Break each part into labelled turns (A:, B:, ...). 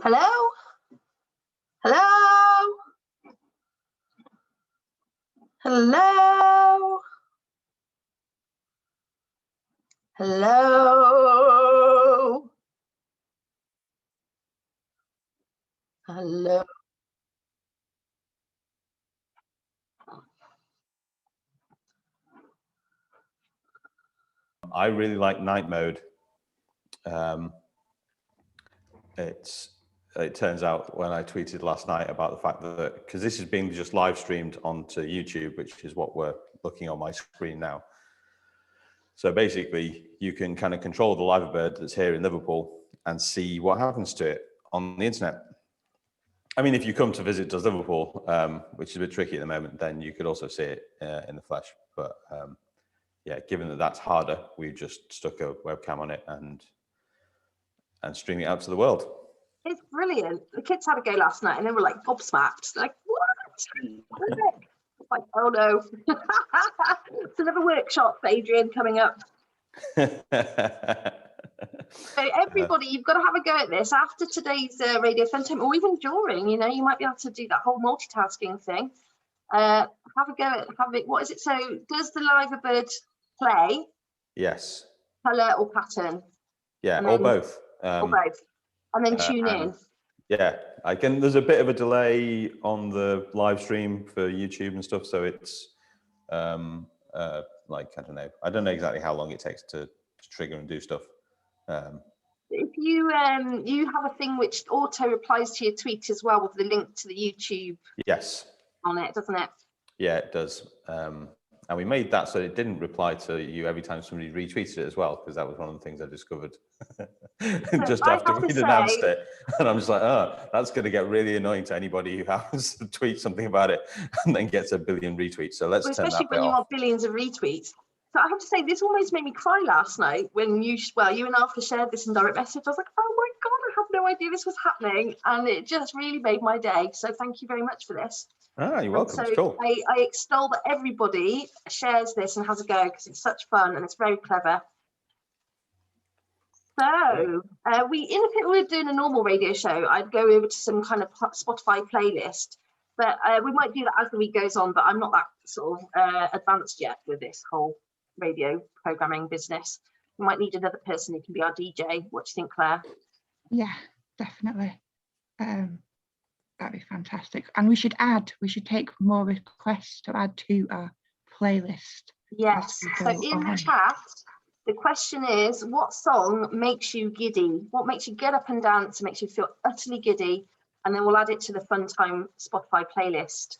A: Hello? Hello? Hello? Hello? Hello?
B: I really like night mode. It turns out when I tweeted last night about the fact that, because this is being just live streamed onto YouTube, which is what we're looking on my screen now. So basically you can kind of control the live bird that's here in Liverpool and see what happens to it on the internet. I mean, if you come to visit Does Liverpool, which is a bit tricky at the moment, then you could also see it in the flesh. But yeah, given that that's harder, we just stuck a webcam on it and streaming it out to the world.
A: It's brilliant. The kids had a go last night and they were like gobsmacked. Like, what? Like, oh no. It's another workshop for Adrian coming up. So everybody, you've got to have a go at this after today's radio fun time, or even during, you know, you might be able to do that whole multitasking thing. Have a go at it. What is it? So does the live bird play?
B: Yes.
A: Colour or pattern?
B: Yeah, or both.
A: Or both. And then tune in.
B: Yeah, there's a bit of a delay on the live stream for YouTube and stuff. So it's like, I don't know exactly how long it takes to trigger and do stuff.
A: If you have a thing which auto replies to your tweet as well with the link to the YouTube.
B: Yes.
A: On it, doesn't it? Yeah,
B: it does. And we made that so it didn't reply to you every time somebody retweeted it as well, because that was one of the things I discovered just after we'd announced it. And I'm just like, oh, that's going to get really annoying to anybody who happens to tweet something about it and then gets a billion retweets. So let's turn that
A: especially when you want billions of retweets. So I have to say, this almost made me cry last night when you and Alpha shared this in direct message. I was like, oh my God, I have no idea this was happening. And it just really made my day. So thank you very much for this.
B: Ah, you're welcome.
A: So
B: it's cool.
A: I extol that everybody shares this and has a go, because it's such fun and it's very clever. So if we were doing a normal radio show, I'd go over to some kind of Spotify playlist, but we might do that as the week goes on, but I'm not that sort of advanced yet with this whole radio programming business. We might need another person who can be our DJ. What do you think, Claire?
C: Yeah, definitely. That'd be fantastic. And we should take more requests to add to our playlist.
A: Yes. So in the chat, the question is, what song makes you giddy? What makes you get up and dance and makes you feel utterly giddy? And then we'll add it to the Fun Time Spotify playlist.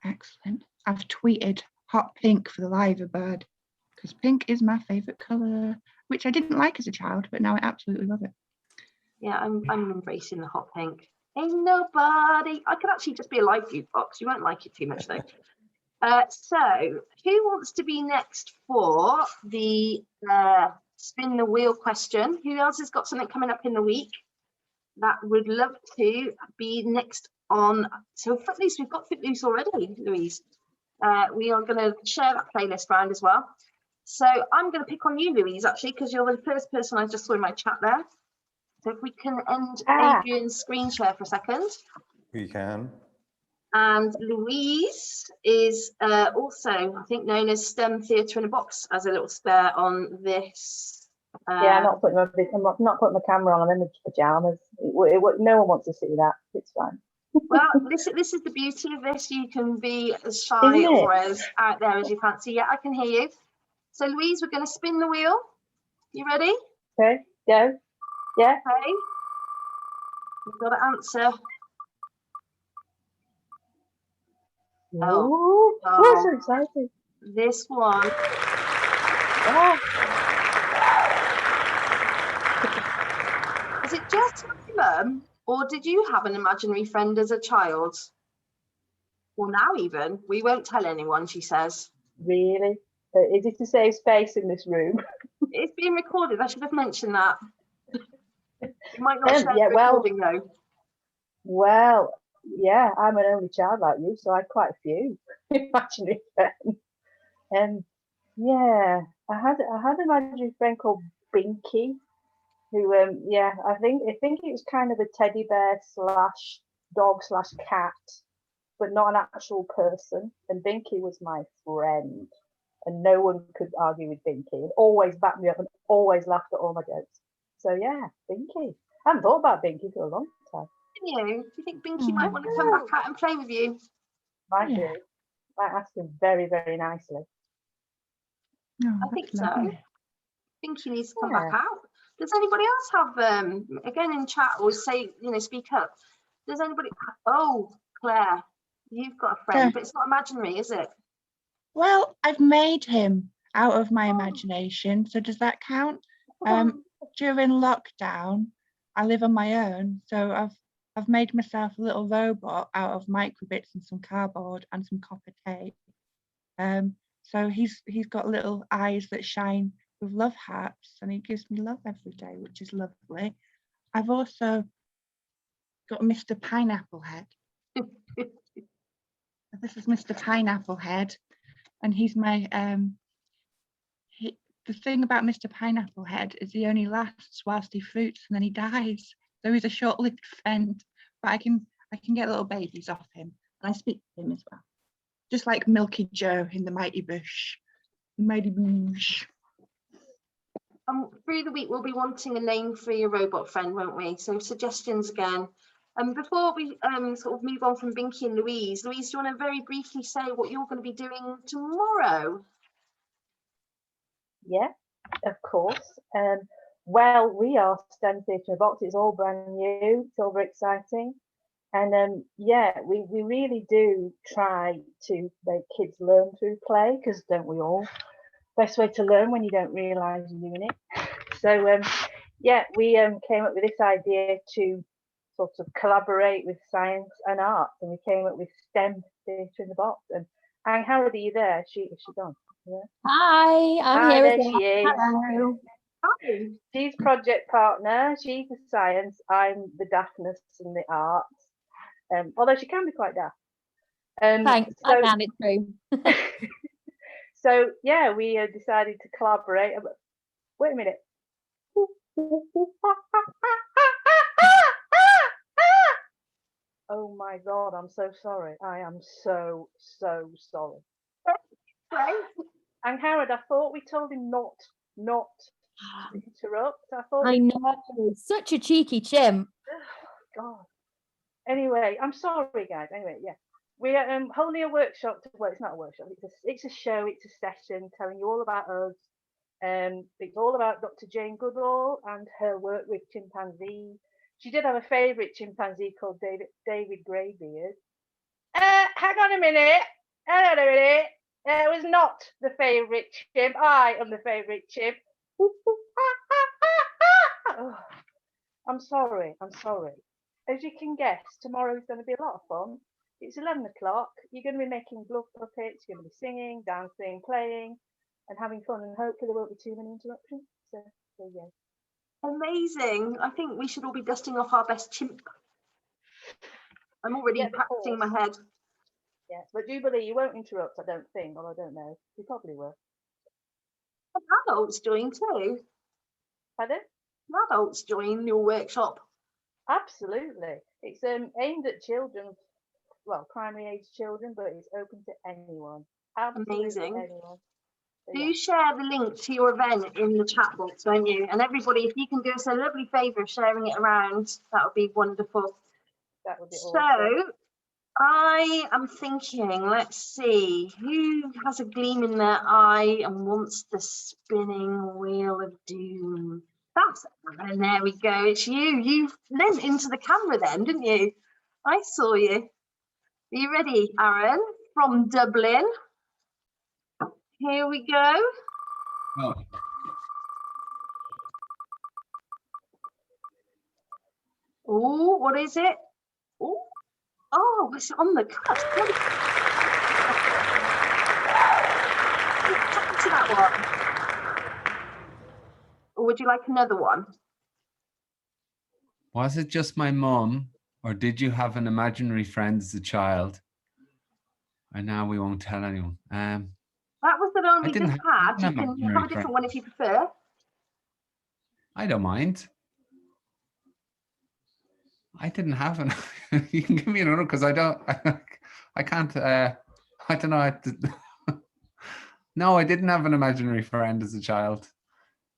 C: Excellent. I've tweeted hot pink for the live bird, because pink is my favourite colour, which I didn't like as a child, but now I absolutely love it.
A: Yeah, I'm embracing the hot pink. Ain't nobody. I could actually just be a live jukebox. You won't like it too much though. So who wants to be next for the spin the wheel question? Who else has got something coming up in the week that would love to be next on? So Footloose, we've got Footloose already, Louise. We are going to share that playlist round as well. So I'm going to pick on you, Louise, actually, because you're the first person I just saw in my chat there. So if we can end Adrian's screen share for a second.
B: We can.
A: And Louise is also, I think, known as STEM Theatre in a Box, as a little spare on this.
D: Yeah, I'm not putting my camera on. I'm in the pajamas. No one wants to see that. It's fine.
A: Well, this is the beauty of this. You can be as shy or as out there as you fancy. Yeah, I can hear you. So Louise, we're going to spin the wheel. You ready?
D: Okay, go. Yeah.
A: Okay. You've got to answer.
D: Oh, I'm so excited.
A: This one.
D: Oh.
A: Is it just my mum, or did you have an imaginary friend as a child? Well, now even. We won't tell anyone, she says.
D: Really? Is it a safe space in this room?
A: It's being recorded. I should have mentioned that. You might not share the recording though.
D: Well, yeah, I'm an only child like you, so I had quite a few imaginary friends. Yeah, I had an imaginary friend called Binky. who yeah, I think it was kind of a teddy bear slash dog slash cat, but not an actual person. And Binky was my friend, and no one could argue with Binky. And always backed me up and always laughed at all my jokes. So yeah, Binky. I haven't thought about Binky for a long time.
A: Do you think Binky might want to come back out and play with you?
D: Might do. Might ask him very, very nicely.
C: Oh,
A: I think
C: that's
A: so.
C: lovely.
A: Binky needs to come back out. Does anybody else have again in chat or say, speak up? Does anybody? Oh, Claire, you've got a friend, but it's not imaginary, is it?
C: Well, I've made him out of my imagination. So does that count? During lockdown, I live on my own, so I've made myself a little robot out of microbits and some cardboard and some copper tape. So he's got little eyes that shine with love hearts, and he gives me love every day, which is lovely. I've also got Mr. Pineapple Head. This is Mr. Pineapple Head, and he's my the thing about Mr. Pineapple Head is he only lasts whilst he fruits and then he dies. So he's a short-lived friend, but I can get little babies off him, and I speak to him as well. Just like Milky Joe in the Mighty Bush. The Mighty Bush.
A: Through the week, we'll be wanting a name for your robot friend, won't we? So suggestions again. And before we sort of move on from Binky and Louise, do you want to very briefly say what you're going to be doing tomorrow?
D: Yeah, of course. Well, we are STEM Theatre in a Box. It's all brand new. It's all very exciting. And yeah, we really do try to make kids learn through play, because don't we all? Best way to learn when you don't realise you're doing it. So yeah, we came up with this idea to sort of collaborate with science and art, and we came up with STEM Theatre in the Box. And Howard, are you there? Is she gone? Yeah.
E: Hi, I'm here.
D: There she is.
E: Hello.
A: Hi.
D: She's project partner. She's the science. I'm the daftness and the arts. Although she can be quite daft.
E: Thanks,
D: so,
E: I can, it's true.
D: So yeah, we decided to collaborate. Wait a minute. Oh my God, I'm so sorry. I am so sorry.
A: Right.
D: And Howard, I thought we told him not to interrupt.
E: I know, such a cheeky chimp.
D: God. Anyway, I'm sorry, guys. Anyway, yeah, we're holding a workshop. Well, it's not a workshop. It's a show. It's a session telling you all about us. It's all about Dr. Jane Goodall and her work with chimpanzees. She did have a favourite chimpanzee called David Greybeard. Hang on a minute. It was not the favourite chimp. I am the favourite chimp. Oh, I'm sorry. As you can guess, tomorrow is going to be a lot of fun. It's 11 o'clock. You're going to be making glove puppets. You're going to be singing, dancing, playing, and having fun. And hopefully there won't be too many interruptions. So yeah.
A: Amazing. I think we should all be dusting off our best chimp. I'm already practicing my head.
D: Yes, but do believe you won't interrupt, I don't think, or I don't know. You probably will.
A: Adults join too.
D: Pardon?
A: Adults join your workshop.
D: Absolutely. It's aimed at children, well, primary age children, but it's open to anyone. Absolutely
A: Amazing.
D: Anyone. So,
A: Do share the link to your event in the chat box, won't you? And everybody, if you can do us a lovely favour of sharing it around, that would be wonderful.
D: That would be
A: so
D: awesome.
A: I am thinking, let's see, who has a gleam in their eye and wants the spinning wheel of doom? That's Aaron, there we go, it's you. You leant into the camera then, didn't you? I saw you. Are you ready, Aaron, from Dublin? Here we go.
F: Oh.
A: Oh, what is it? Oh, it's on the cusp. To that one. Or would you like another one?
F: Was it just my mum, or did you have an imaginary friend as a child? And now we won't tell anyone.
A: That was the one we just had. You can have a different
F: friend.
A: one if you prefer.
F: I don't mind. I didn't have an. You can give me another because I don't. I can't. I don't know. No, I didn't have an imaginary friend as a child.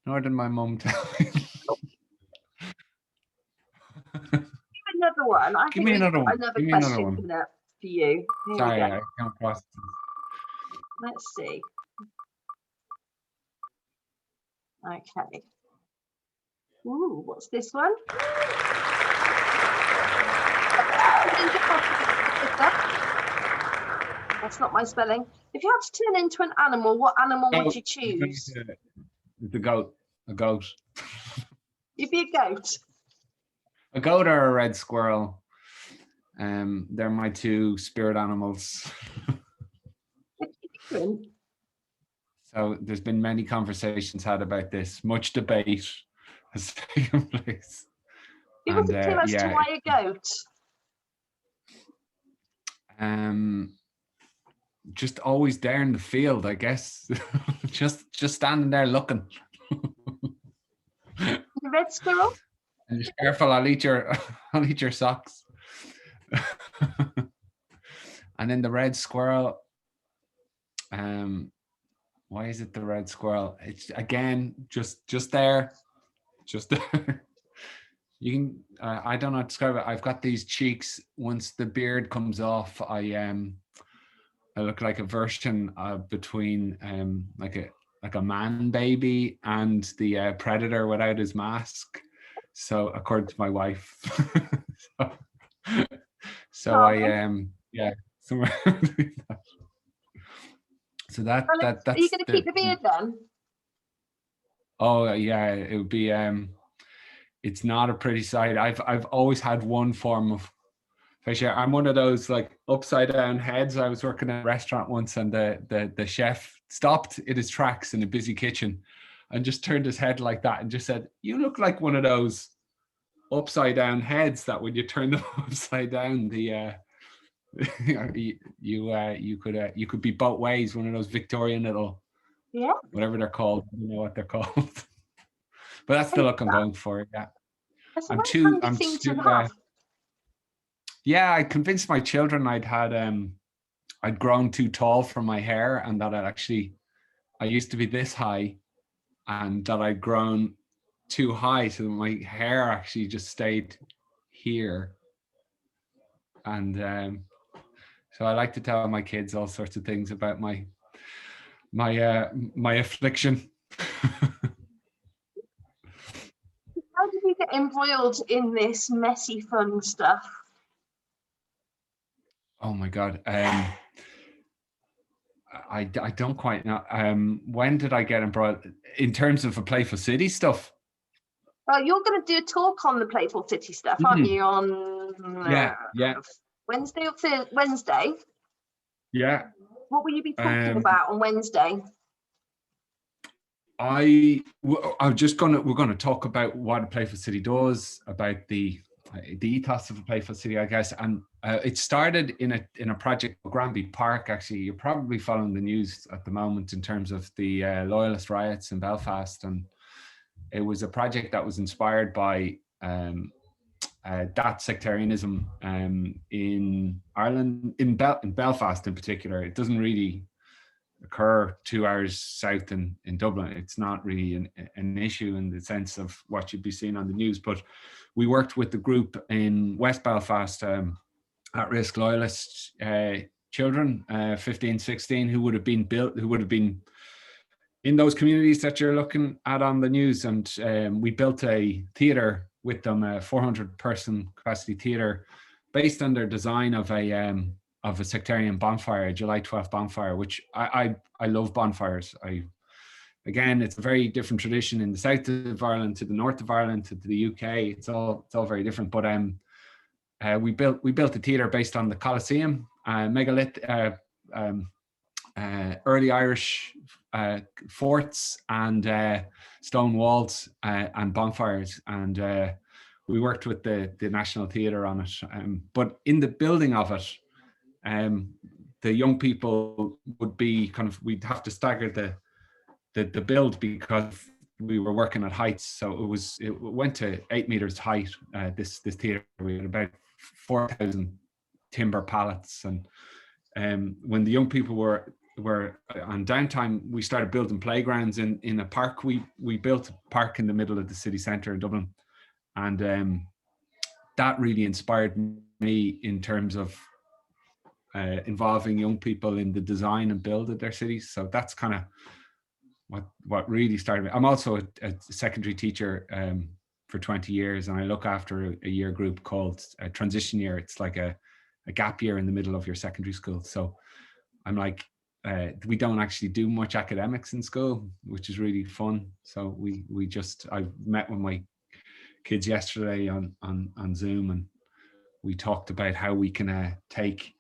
F: Nor did my mum tell me.
A: Another one. I
F: Give
A: think
F: me
A: we've
F: another
A: got
F: one.
A: another
F: Give me another
A: question
F: one.
A: coming up for you. Here
F: Sorry,
A: we go.
F: I came across.
A: Let's see. Okay. Ooh, what's this one? That's not my spelling. If you had to turn into an animal, what animal would you choose?
F: The goat. A goat.
A: You'd be a goat.
F: A goat or a red squirrel. They're my two spirit animals. So there's been many conversations had about this. Much debate has taken place.
A: Give us a clue as to
F: yeah,
A: why a goat.
F: Just always there in the field, I guess. just standing there looking.
A: The red squirrel?
F: And just careful, I'll eat your socks. And then the red squirrel. Why is it the red squirrel? It's again just there. You can I don't know how to describe it. I've got these cheeks. Once the beard comes off, I look like a version between like a man baby and the predator without his mask. So according to my wife. so I yeah, somewhere between that. So that's
A: Are you going to keep the beard then?
F: Oh yeah, it would be it's not a pretty sight. I've always had one form of facial hair. I'm one of those like upside down heads. I was working at a restaurant once and the chef stopped in his tracks in a busy kitchen and just turned his head like that and just said, "You look like one of those upside down heads that when you turn them upside down, you could be both ways, one of those Victorian little whatever they're called. I don't know what they're called." But that's the look I'm going for. Yeah.
A: That's a very handy thing to have.
F: Yeah, I convinced my children I'd grown too tall for my hair and that I used to be this high and that I'd grown too high so that my hair actually just stayed here. And so I like to tell my kids all sorts of things about my affliction.
A: How did you get embroiled in this messy fun stuff?
F: Oh my God. I don't quite know. When did I get embroiled in terms of a Playful City stuff?
A: You're going to do a talk on the Playful City stuff, aren't you? On
F: yeah.
A: Wednesday or Wednesday?
F: Yeah.
A: What will you be talking about on Wednesday?
F: we're going to talk about what a Playful City does, about the ethos of a Playful City, I guess. And it started in a project called Granby Park. Actually, you're probably following the news at the moment in terms of the Loyalist riots in Belfast, and it was a project that was inspired by that sectarianism in Ireland, in Belfast in particular. It doesn't really occur 2 hours south in Dublin. It's not really an issue in the sense of what you'd be seeing on the news. But we worked with the group in West Belfast, at-risk Loyalist children, 15, 16, who would have been in those communities that you're looking at on the news. And we built a theatre with them, a 400-person capacity theatre, based on their design of a sectarian bonfire, a July 12th bonfire, which I love bonfires. Again, it's a very different tradition in the south of Ireland to the north of Ireland to the UK. It's all very different. But we built a theatre based on the Colosseum, megalith, early Irish forts and stone walls and bonfires, and we worked with the National Theatre on it. But in the building of it, the young people would be we'd have to stagger the build because we were working at heights, so it went to 8 meters height. This theatre, we had about 4,000 timber pallets, and when the young people were on downtime, we started building playgrounds in a park. We built a park in the middle of the city centre in Dublin, and that really inspired me in terms of involving young people in the design and build of their cities. So that's kind of what really started me. I'm also a secondary teacher for 20 years, and I look after a year group called a transition year. It's like a gap year in the middle of your secondary school. So I'm like, we don't actually do much academics in school, which is really fun. So I met with my kids yesterday on Zoom, and we talked about how we can take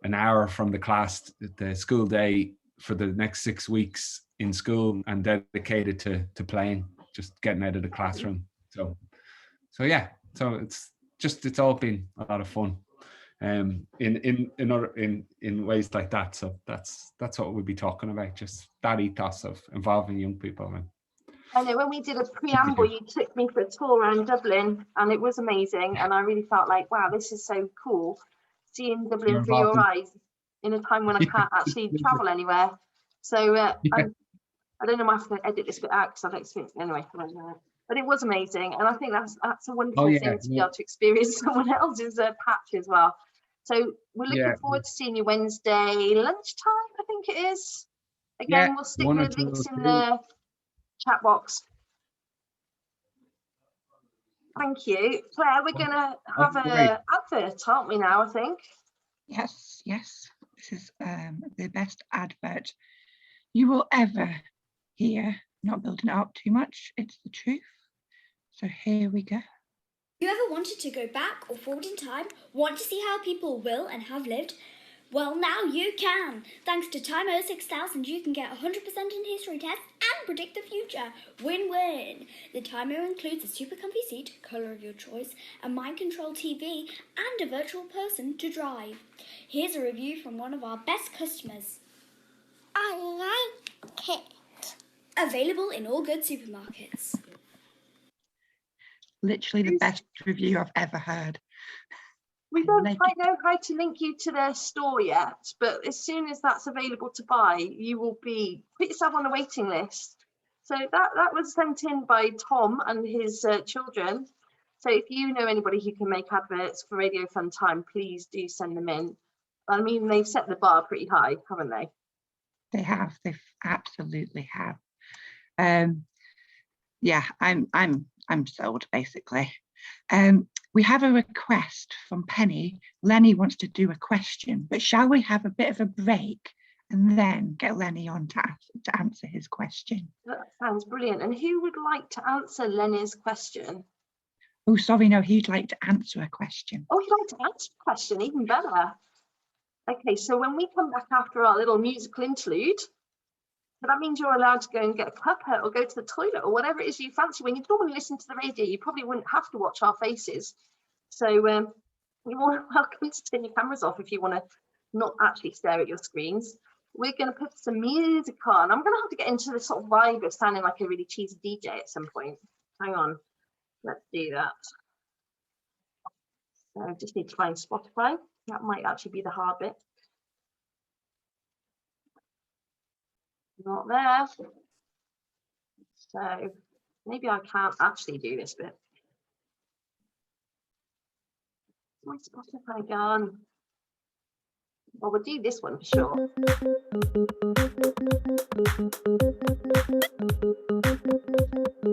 F: an hour from the school day for the next 6 weeks in school and dedicate it to playing, just getting out of the classroom. So yeah, so it's all been a lot of fun in ways like that. So that's what we'll be talking about, just that ethos of involving young people.
A: I know when we did a preamble, you took me for a tour around Dublin, and it was amazing. And I really felt like, wow, this is so cool, seeing Dublin through your eyes in a time when I can't actually travel anywhere. So I don't know if I have to edit this bit out because I've experienced it anyway. But it was amazing, and I think that's a wonderful thing to be able to experience someone else's patch as well. So we're looking forward to seeing you Wednesday lunchtime, I think it is. Again, we'll stick the links in the chat box. Thank you. Claire, we're going to have an advert, aren't we now, I think?
C: Yes. This is the best advert you will ever hear. Not building it up too much, it's the truth. So here we go.
G: You ever wanted to go back or forward in time? Want to see how people will and have lived? Well, now you can. Thanks to Timer 6000, you can get 100% in history tests and predict the future. Win-win. The Timer includes a super comfy seat, colour of your choice, a mind control TV, and a virtual person to drive. Here's a review from one of our best customers. I like it. Available in all good supermarkets.
C: Literally the best review I've ever heard.
A: We don't quite know how to link you to their store yet, but as soon as that's available to buy, you will put yourself on a waiting list. So that was sent in by Tom and his children. So if you know anybody who can make adverts for Radio Fun Time, please do send them in. I mean, they've set the bar pretty high, haven't they?
C: They have. They absolutely have. Yeah, I'm sold basically. We have a request from Penny. Lenny wants to do a question, but shall we have a bit of a break and then get Lenny on to answer his question?
A: That sounds brilliant. And who would like to answer Lenny's question?
C: Oh, sorry, no, he'd like to answer a question.
A: Oh, he'd like to answer a question, even better. Okay, so when we come back after our little musical interlude, so that means you're allowed to go and get a cuppa or go to the toilet or whatever it is you fancy. When you normally listen to the radio, you probably wouldn't have to watch our faces. So you're more welcome to turn your cameras off if you want to not actually stare at your screens. We're going to put some music on. I'm going to have to get into the sort of vibe of sounding like a really cheesy DJ at some point. Hang on, let's do that. So I just need to find Spotify. That might actually be the hard bit. Not there. So maybe I can't actually do this bit. My Spotify gone. Well, we'll do this one for sure.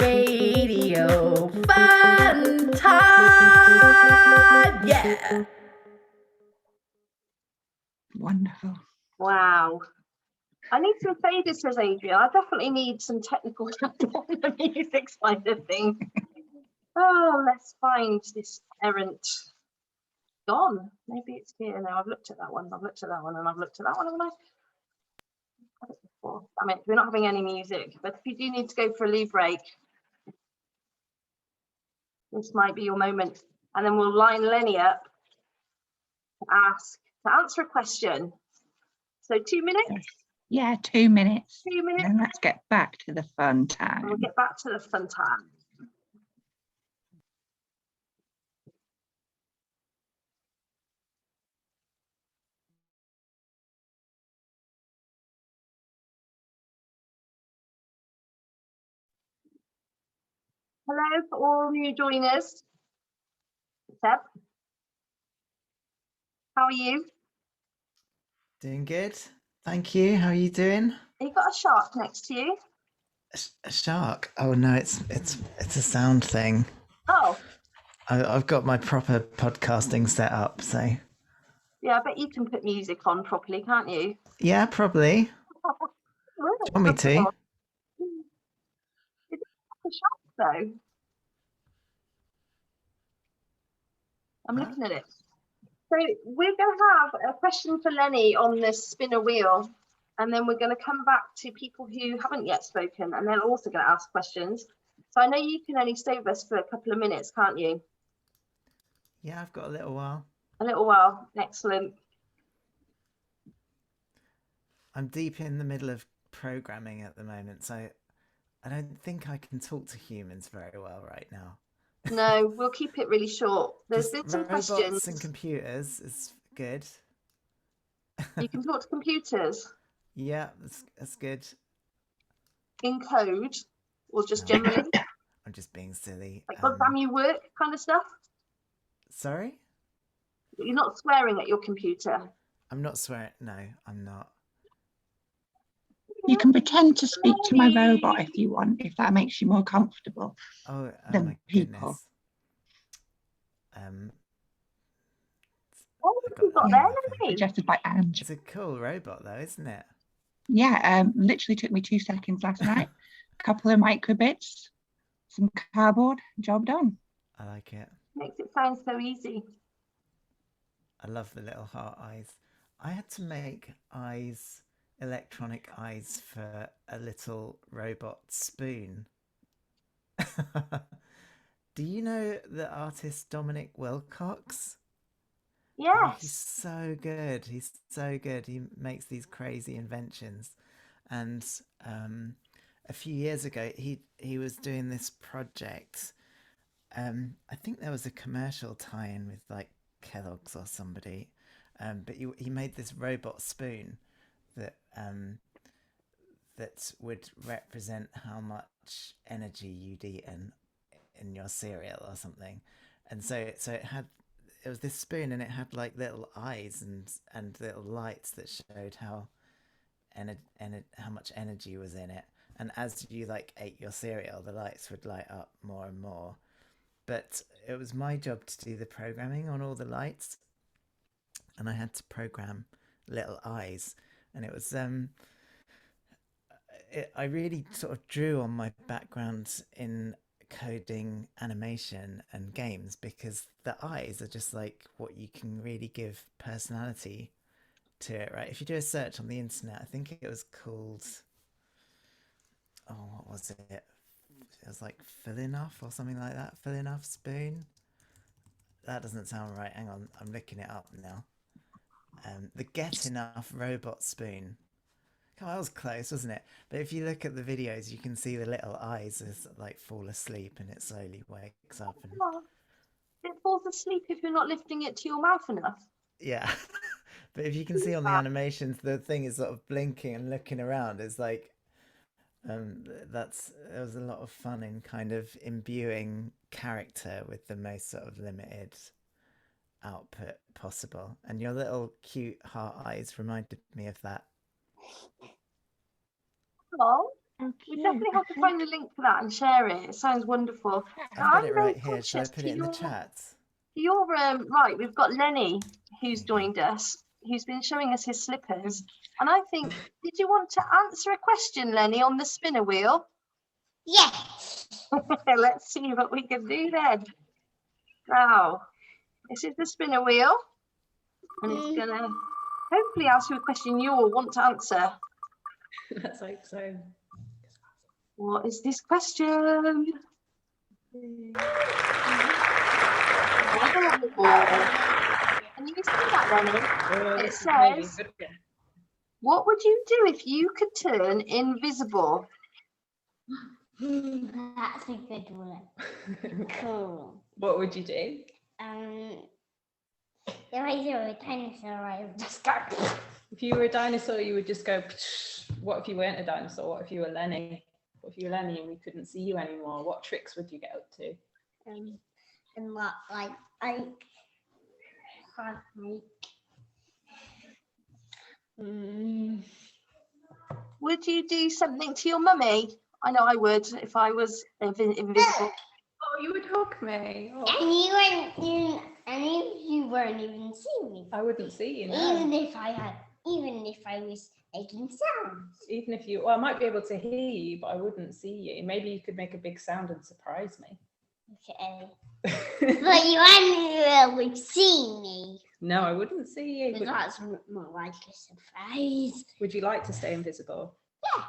H: Radio Fun Time! Yeah!
C: Wonderful.
A: Wow. I need some faders, says Adrian. I definitely need some technical help on the music side of things. Oh, let's find this errant. Gone. Maybe it's here now. I've looked at that one. I've looked at that one, and I've looked at that one. Haven't I? Had it before. Damn it, we're not having any music. But if you do need to go for a loo break, this might be your moment. And then we'll line Lenny up to answer a question. So 2 minutes.
C: Yeah, 2 minutes.
A: 2 minutes.
C: And then let's get back to the fun
A: And
C: time.
A: we'll get back to the fun time. Hello for all new joiners. Seb, how are you?
I: Doing good. Thank you. How are you doing?
A: You got a shark next to you?
I: A shark? Oh no, it's a sound thing.
A: Oh,
I: I've got my proper podcasting set up, so
A: yeah, I bet you can put music on properly, can't you?
I: yeah, probably. Do you want me to?
A: Is it a shark though? I'm looking at it. So we're going to have a question for Lenny on the spinner wheel, and then we're going to come back to people who haven't yet spoken, and they're also going to ask questions. So I know you can only stay with us for a couple of minutes, can't you?
I: Yeah, I've got a little while.
A: A little while. Excellent.
I: I'm deep in the middle of programming at the moment, so I don't think I can talk to humans very well right now.
A: No, we'll keep it really short. There's
I: Just
A: been some
I: robots
A: questions.
I: and computers is good.
A: You can talk to computers
I: Yeah, that's good.
A: in code or just generally,
I: I'm just being silly.
A: like God damn you work kind of stuff.
I: Sorry?
A: You're not swearing at your computer.
I: I'm not swearing. No, I'm not.
C: You can pretend to speak to my robot if you want, if that makes you more comfortable
I: Oh
C: than
I: my
C: people.
I: goodness.
A: What have you got there, Lenny?
C: Suggested by Angela.
I: It's a cool robot though, isn't it?
C: Yeah, literally took me 2 seconds last night. A couple of microbits, some cardboard, job done.
I: I like it.
A: Makes it sound so easy.
I: I love the little heart eyes. I had to make eyes, electronic eyes for a little robot spoon. Do you know the artist Dominic Wilcox?
A: Yes.
I: Oh, he's so good. He's so good. He makes these crazy inventions. And a few years ago, he was doing this project. I think there was a commercial tie-in with like Kellogg's or somebody. But he made this robot spoon that that would represent how much energy you'd eaten in your cereal or something. And so it was this spoon, and it had like little eyes and little lights that showed how much energy was in it. And as you like ate your cereal, the lights would light up more and more. But it was my job to do the programming on all the lights, and I had to program little eyes. And it was I really sort of drew on my background in coding, animation and games, because the eyes are just like what you can really give personality to it, right? If you do a search on the internet, I think it was called, oh, what was it? It was like Fill Enough or something like that. Fill Enough spoon. That doesn't sound right. Hang on, I'm looking it up now. The Get Enough robot spoon. Come on, that was close, wasn't it? But if you look at the videos, you can see the little eyes as like fall asleep, and it slowly wakes up. And
A: it falls asleep if you're not lifting it to your mouth enough.
I: yeah, but if you can see on the animations, the thing is sort of blinking and looking around. It's like there was a lot of fun in kind of imbuing character with the most sort of limited output possible. And your little cute heart eyes reminded me of that.
A: Oh, we definitely have to find the link for that and share it. It sounds wonderful.
I: I've got it right here. Shall I put it in the chat?
A: You're right. We've got Lenny who's joined us, who's been showing us his slippers. And I think, did you want to answer a question, Lenny, on the spinner wheel?
G: Yes.
A: Let's see what we can do then. Now, this is the spinner wheel, and it's going to hopefully ask you a question you all want to answer.
H: Let's hope so.
A: What is this question? Can you see that, Lenny? It says, What would you do if you could turn invisible?
J: That's a good one. Cool.
H: What would you do?
J: If I were a dinosaur, I would just go.
H: If you were a dinosaur, you would just go. What if you weren't a dinosaur? What if you were Lenny? What if you were Lenny and we couldn't see you anymore? What tricks would you get up to?
J: And what, like can't make.
A: Would you do something to your mummy? I know I would if I was invisible.
H: Oh, you would hug me. Oh.
J: And you weren't even seeing me.
H: I wouldn't see you. No.
J: Even if I was making sounds.
H: Even if you, well, I might be able to hear you, but I wouldn't see you. Maybe you could make a big sound and surprise me.
J: Okay. But you would see me.
H: No, I wouldn't see you.
J: That's more like a surprise.
H: Would you like to stay invisible?
J: Yeah.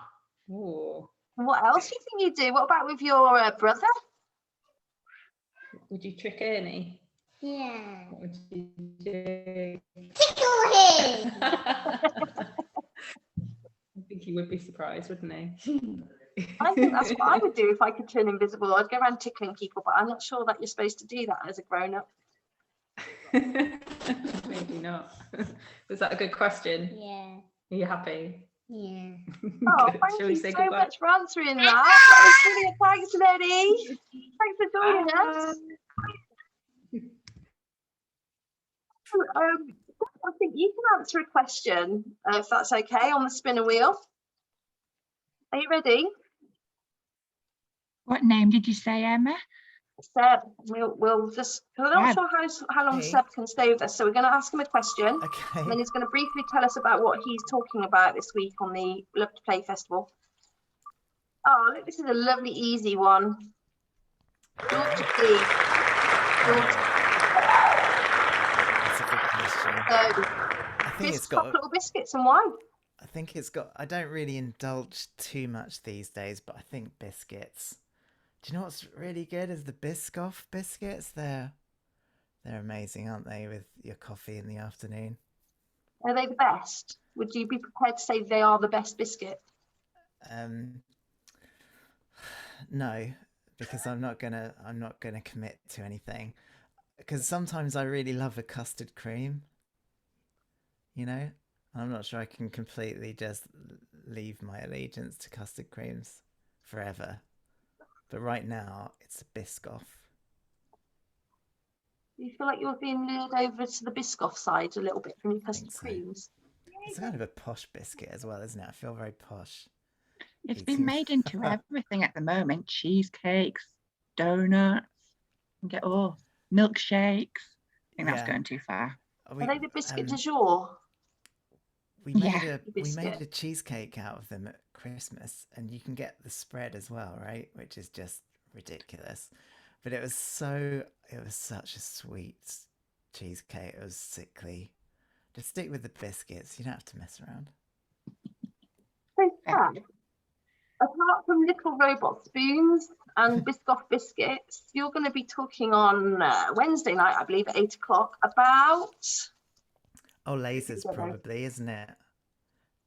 H: Ooh.
A: What else do you think you'd do? What about with your brother?
H: Would you trick Ernie?
J: Yeah.
H: What would you do?
J: Tickle him.
H: I think he would be surprised, wouldn't he?
A: I think that's what I would do if I could turn invisible. I'd go around tickling people, but I'm not sure that you're supposed to do that as a grown-up.
H: Maybe not. Was that a good question?
J: Yeah.
H: Are you happy?
J: Yeah.
A: Oh,
H: Good.
A: thank
H: Shall we
A: you
H: say
A: so
H: goodbye?
A: much for answering that. That was brilliant. Thanks, Lenny. Thanks for joining us. I think you can answer a question, if that's okay, on the spinner wheel. Are you ready?
C: What name did you say, Emma?
A: Seb, we'll just, I'm not
C: Seb.
A: sure how long
I: Hey.
A: Seb can stay with us, so we're going to ask him a question,
I: Okay.
A: and then he's going to briefly tell us about what he's talking about this week on the Love to Play Festival. Oh, look, this is a lovely, easy one. George G.
I: That's a good question. I think it's
A: Just
I: got.
A: little biscuits and wine.
I: I think it's got. I don't really indulge too much these days, but I think biscuits. Do you know what's really good is the Biscoff biscuits? They're amazing, aren't they? With your coffee in the afternoon.
A: Are they the best? Would you be prepared to say they are the best biscuit?
I: No, because I'm not gonna commit to anything. Because sometimes I really love a custard cream. You know, I'm not sure I can completely just leave my allegiance to custard creams forever. But right now, it's a Biscoff.
A: Do you feel like you're being lured over to the Biscoff side a little bit from your custard
I: so.
A: creams?
I: It's kind of a posh biscuit as well, isn't it? I feel very posh.
C: It's been made into everything at the moment. Cheesecakes, donuts, you get milkshakes. I think that's going too far.
A: Are they the biscuit du jour?
I: We made a cheesecake out of them at Christmas, and you can get the spread as well, right? Which is just ridiculous. But it was such a sweet cheesecake. It was sickly. Just stick with the biscuits. You don't have to mess around.
A: So Sam, apart from little robot spoons and Biscoff biscuits, you're going to be talking on Wednesday night, I believe, at 8 o'clock about.
I: Oh, lasers probably, isn't it?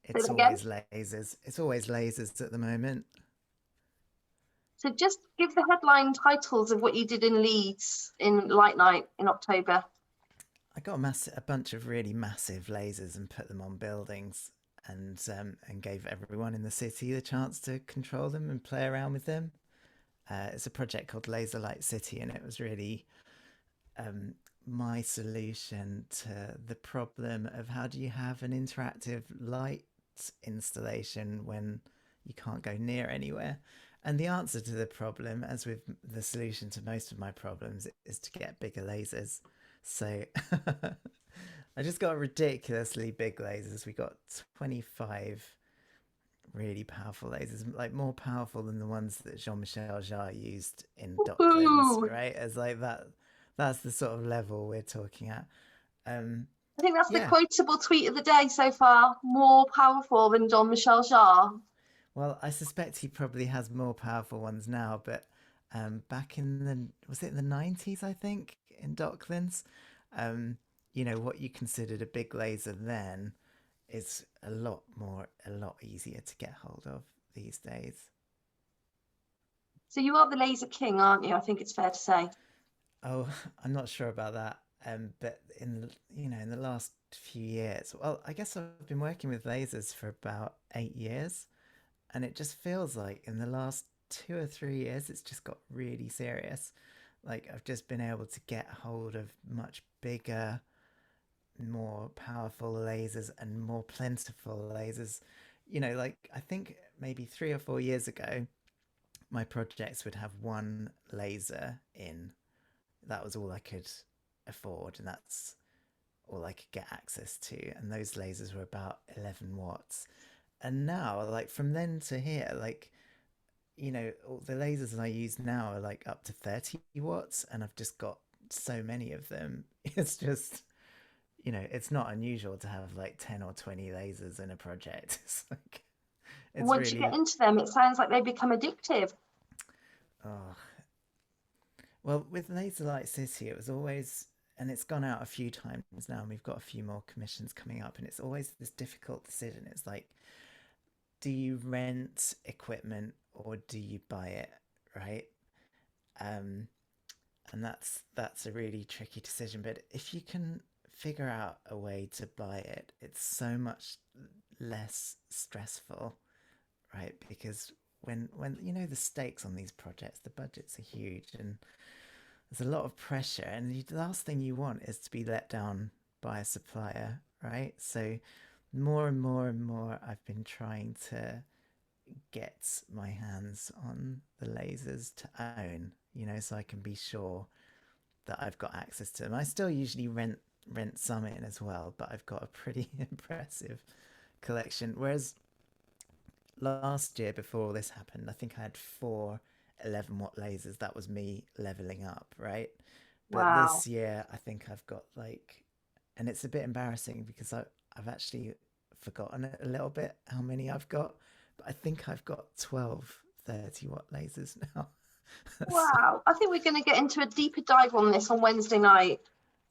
I: It's
A: Say that
I: always lasers. It's always lasers at the moment.
A: So just give the headline titles of what you did in Leeds in Light Night in October.
I: I got a bunch of really massive lasers and put them on buildings, and gave everyone in the city the chance to control them and play around with them. It's a project called Laser Light City, and it was really my solution to the problem of how do you have an interactive light installation when you can't go near anywhere. And the answer to the problem, as with the solution to most of my problems, is to get bigger lasers. So I just got ridiculously big lasers. We got 25 really powerful lasers, like more powerful than the ones that Jean-Michel Jarre used in Docklands, right? As like that. That's the sort of level we're talking at.
A: I think that's the quotable tweet of the day so far. More powerful than Jean-Michel Jarre.
I: Well, I suspect he probably has more powerful ones now, but back in was it the 90s, I think, in Docklands, you know, what you considered a big laser then is a lot easier to get hold of these days.
A: So you are the laser king, aren't you? I think it's fair to say.
I: Oh, I'm not sure about that. But in the last few years, well, I guess I've been working with lasers for about 8 years, and it just feels like in the last 2 or 3 years, it's just got really serious. Like I've just been able to get hold of much bigger, more powerful lasers and more plentiful lasers. Like I think maybe 3 or 4 years ago, my projects would have one laser in. That was all I could afford, and that's all I could get access to. And those lasers were about 11 watts. And now, like from then to here, like, all the lasers I use now are like up to 30 watts, and I've just got so many of them. It's just, it's not unusual to have like 10 or 20 lasers in a project. It's like,
A: Once you get into them, it sounds like they become addictive.
I: Oh, well, with Laser Light City, it was always, and it's gone out a few times now, and we've got a few more commissions coming up, and it's always this difficult decision. It's like, do you rent equipment or do you buy it, right? And that's a really tricky decision. But if you can figure out a way to buy it, it's so much less stressful, right? Because when the stakes on these projects, the budgets are huge, and there's a lot of pressure, and the last thing you want is to be let down by a supplier, right? So more and more and more, I've been trying to get my hands on the lasers to own, so I can be sure that I've got access to them. I still usually rent some in as well, but I've got a pretty impressive collection. Whereas last year, before all this happened, I think I had 4 11-watt lasers. That was me leveling up, right? But
A: Wow.
I: this year, I think I've got and it's a bit embarrassing because I've actually forgotten a little bit how many I've got, but I think I've got 12 30-watt lasers now.
A: Wow. I think we're going to get into a deeper dive on this on Wednesday night.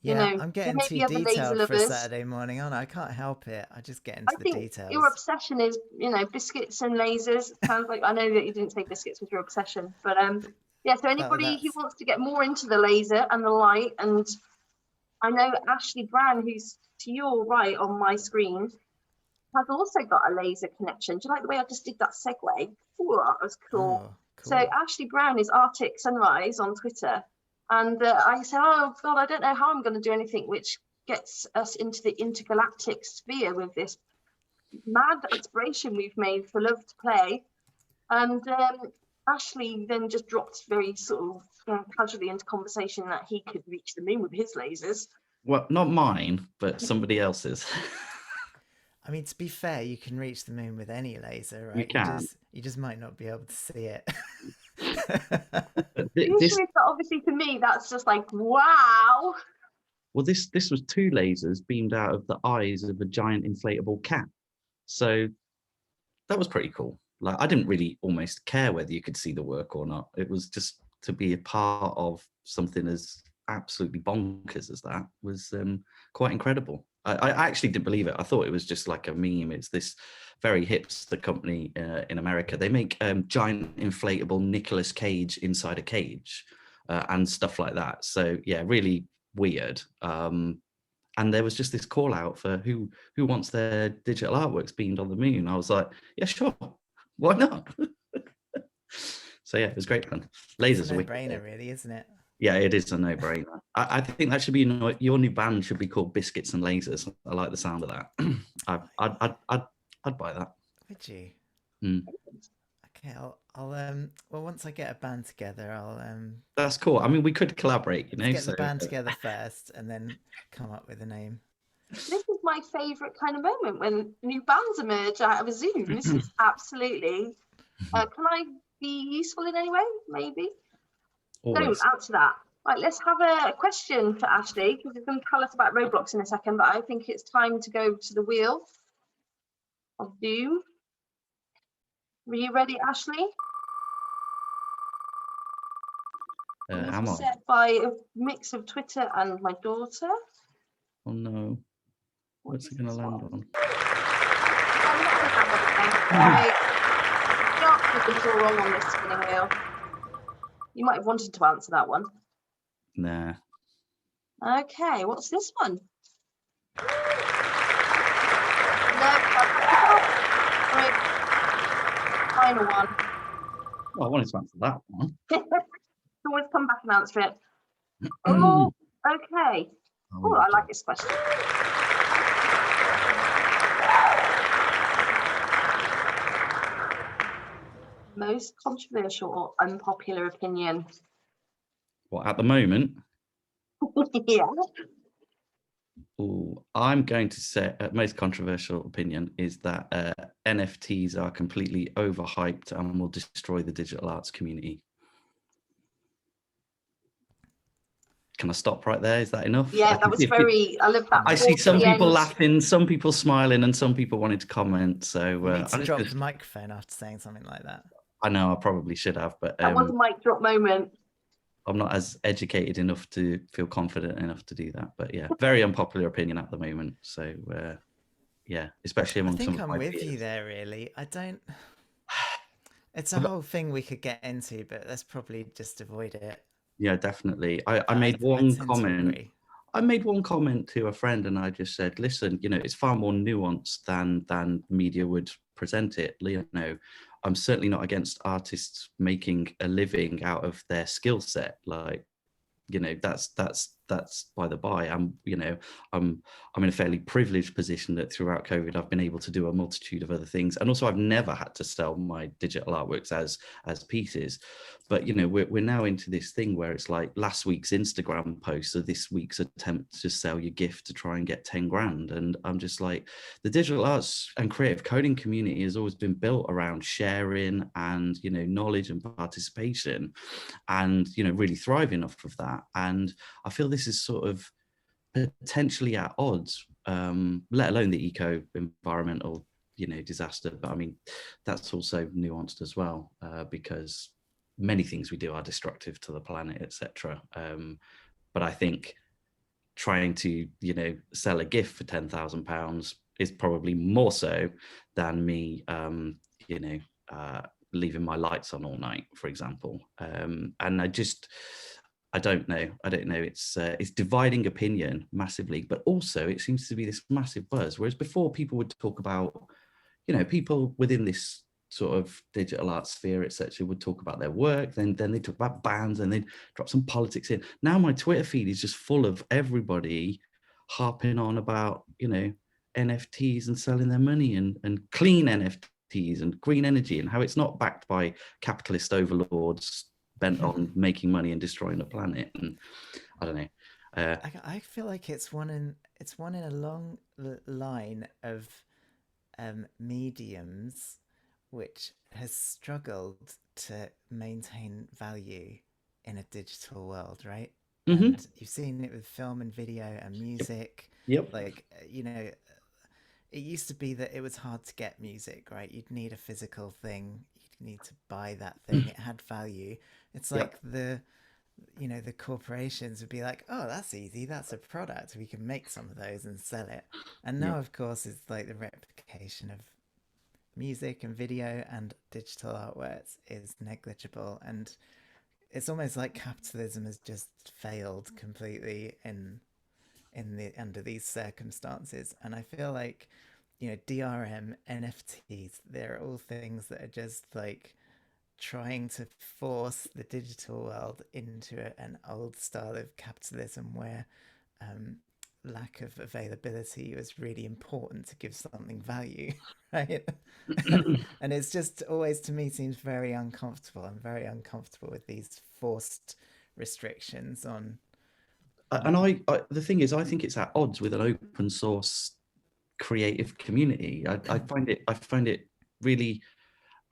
I: Yeah, I'm getting
A: maybe
I: too
A: other laser
I: detailed for a
A: lovers.
I: Saturday morning, aren't I? I can't help it. I just get into
A: I
I: the
A: think
I: details.
A: your obsession is, biscuits and lasers. Sounds like, I know that you didn't say biscuits was your obsession, but yeah. So anybody who wants to get more into the laser and the light, and I know Ashley Brown, who's to your right on my screen, has also got a laser connection. Do you like the way I just did that segue? Ooh, that was cool.
I: Oh, cool.
A: So Ashley Brown is Arctic Sunrise on Twitter. And I said, oh, God, I don't know how I'm going to do anything which gets us into the intergalactic sphere with this mad aspiration we've made for Love to Play. And Ashley then just dropped very sort of casually into conversation that he could reach the moon with his lasers.
K: Well, not mine, but somebody else's.
I: I mean, to be fair, you can reach the moon with any laser, right?
K: You can.
I: You just might not be able to see it.
A: The issue is that obviously to me, that's just like, wow.
K: Well, this was 2 lasers beamed out of the eyes of a giant inflatable cat. So that was pretty cool. Like, I didn't really almost care whether you could see the work or not. It was just to be a part of something as absolutely bonkers as that was quite incredible. I actually didn't believe it. I thought it was just like a meme. It's this very hipster company in America. They make giant inflatable Nicolas Cage inside a cage and stuff like that. So yeah, really weird. And there was just this call out for who wants their digital artworks beamed on the moon. I was like, yeah, sure, why not? So yeah, it was great fun. Lasers
I: it's a no-brainer, really, isn't it?
K: Yeah, it is a no-brainer. I think that should be your new band should be called Biscuits and Lasers. I like the sound of that. I'd buy that.
I: Would you?
K: Mm.
I: Okay, I'll well, once I get a band together, I'll
K: That's cool. I mean, we could collaborate,
I: get the band together first and then come up with a name.
A: This is my favourite kind of moment when new bands emerge out of a Zoom. This is absolutely. Can I be useful in any way? Maybe.
K: Always.
A: Don't answer that. Right, let's have a question for Ashley, because he's going to tell us about Roblox in a second, but I think it's time to go to the wheel of doom. Are you ready, Ashley?
K: Am I?
A: Set by a mix of Twitter and my daughter.
K: Oh no. What's it going to land on?
A: Right. You've been all wrong on this spinning wheel. You might have wanted to answer that one.
K: Nah.
A: Okay, what's this one? No, right. Final one.
K: Well, I wanted to answer that one.
A: Always come back and answer it. Oh, okay. Oh, I like this question. Most controversial or unpopular opinion?
K: Well, at the moment,
A: Yeah.
K: ooh, I'm going to say most controversial opinion is that NFTs are completely overhyped and will destroy the digital arts community. Can I stop right there? Is that enough?
A: Yeah, that was very. I love that.
K: I see some
A: the
K: people
A: end.
K: laughing, some people smiling, and some people wanting to comment. So
I: You need to
K: I'm
I: drop
K: just-
I: the microphone after saying something like that.
K: I know I probably should have, but
A: That was a mic drop moment.
K: I'm not as educated enough to feel confident enough to do that. But yeah, very unpopular opinion at the moment. So yeah, especially among
I: I think
K: some of
I: I'm
K: my
I: with you
K: peers.
I: there, really. I don't. It's a whole thing we could get into, but let's probably just avoid it.
K: Yeah, definitely. I
I: I
K: made one
I: tend to
K: comment.
I: agree.
K: I made one comment to a friend, and I just said, "Listen, it's far more nuanced than media would present it. I'm certainly not against artists making a living out of their skill set. Like, that's by the by. I'm in a fairly privileged position that throughout COVID I've been able to do a multitude of other things, and also I've never had to sell my digital artworks as pieces. But we're now into this thing where it's like last week's Instagram post or this week's attempt to sell your gift to try and get 10 grand, and I'm just like, the digital arts and creative coding community has always been built around sharing and knowledge and participation, and really thriving off of that. And I feel this is sort of potentially at odds, let alone the eco-environmental disaster. But I mean, that's also nuanced as well, because many things we do are destructive to the planet, etc. But I think trying to sell a gift for £10,000 is probably more so than me leaving my lights on all night, for example. And I don't know. It's dividing opinion massively, but also it seems to be this massive buzz. Whereas before, people would talk about, people within this sort of digital art sphere, etc., would talk about their work. Then they talk about bands, and they'd drop some politics in. Now my Twitter feed is just full of everybody harping on about NFTs and selling their money and clean NFTs and green energy, and how it's not backed by capitalist overlords bent on making money and destroying the planet. And I don't know.
I: I feel like it's one in a long line of mediums which has struggled to maintain value in a digital world, right?
K: Mm-hmm.
I: And you've seen it with film and video and music.
K: Yep.
I: Like, it used to be that it was hard to get music, right? You'd need a physical thing. You'd need to buy that thing. It had value. It's like the corporations would be like, oh, that's easy. That's a product. We can make some of those and sell it. And now, of course, it's like the replication of music and video and digital artworks is negligible. And it's almost like capitalism has just failed completely under these circumstances. And I feel like, DRM, NFTs, they're all things that are just like trying to force the digital world into an old style of capitalism where lack of availability was really important to give something value, right? And it's just always, to me, seems very uncomfortable. I'm very uncomfortable with these forced restrictions on.
K: And I the thing is, I think it's at odds with an open source creative community. I find it really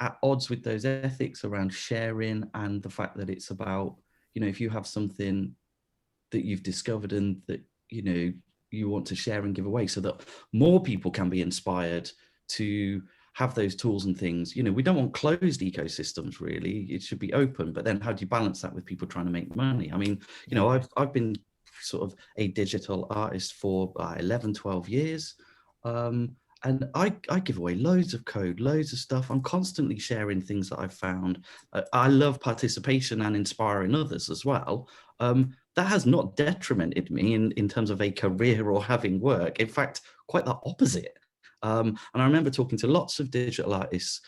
K: at odds with those ethics around sharing, and the fact that it's about, if you have something that you've discovered and that you want to share and give away, so that more people can be inspired to have those tools and things. We don't want closed ecosystems, really. It should be open. But then how do you balance that with people trying to make money? I mean, I've been sort of a digital artist for 11, 12 years. And I give away loads of code, loads of stuff. I'm constantly sharing things that I've found. I love participation and inspiring others as well. That has not detrimented me in terms of a career or having work. In fact, quite the opposite. And I remember talking to lots of digital artists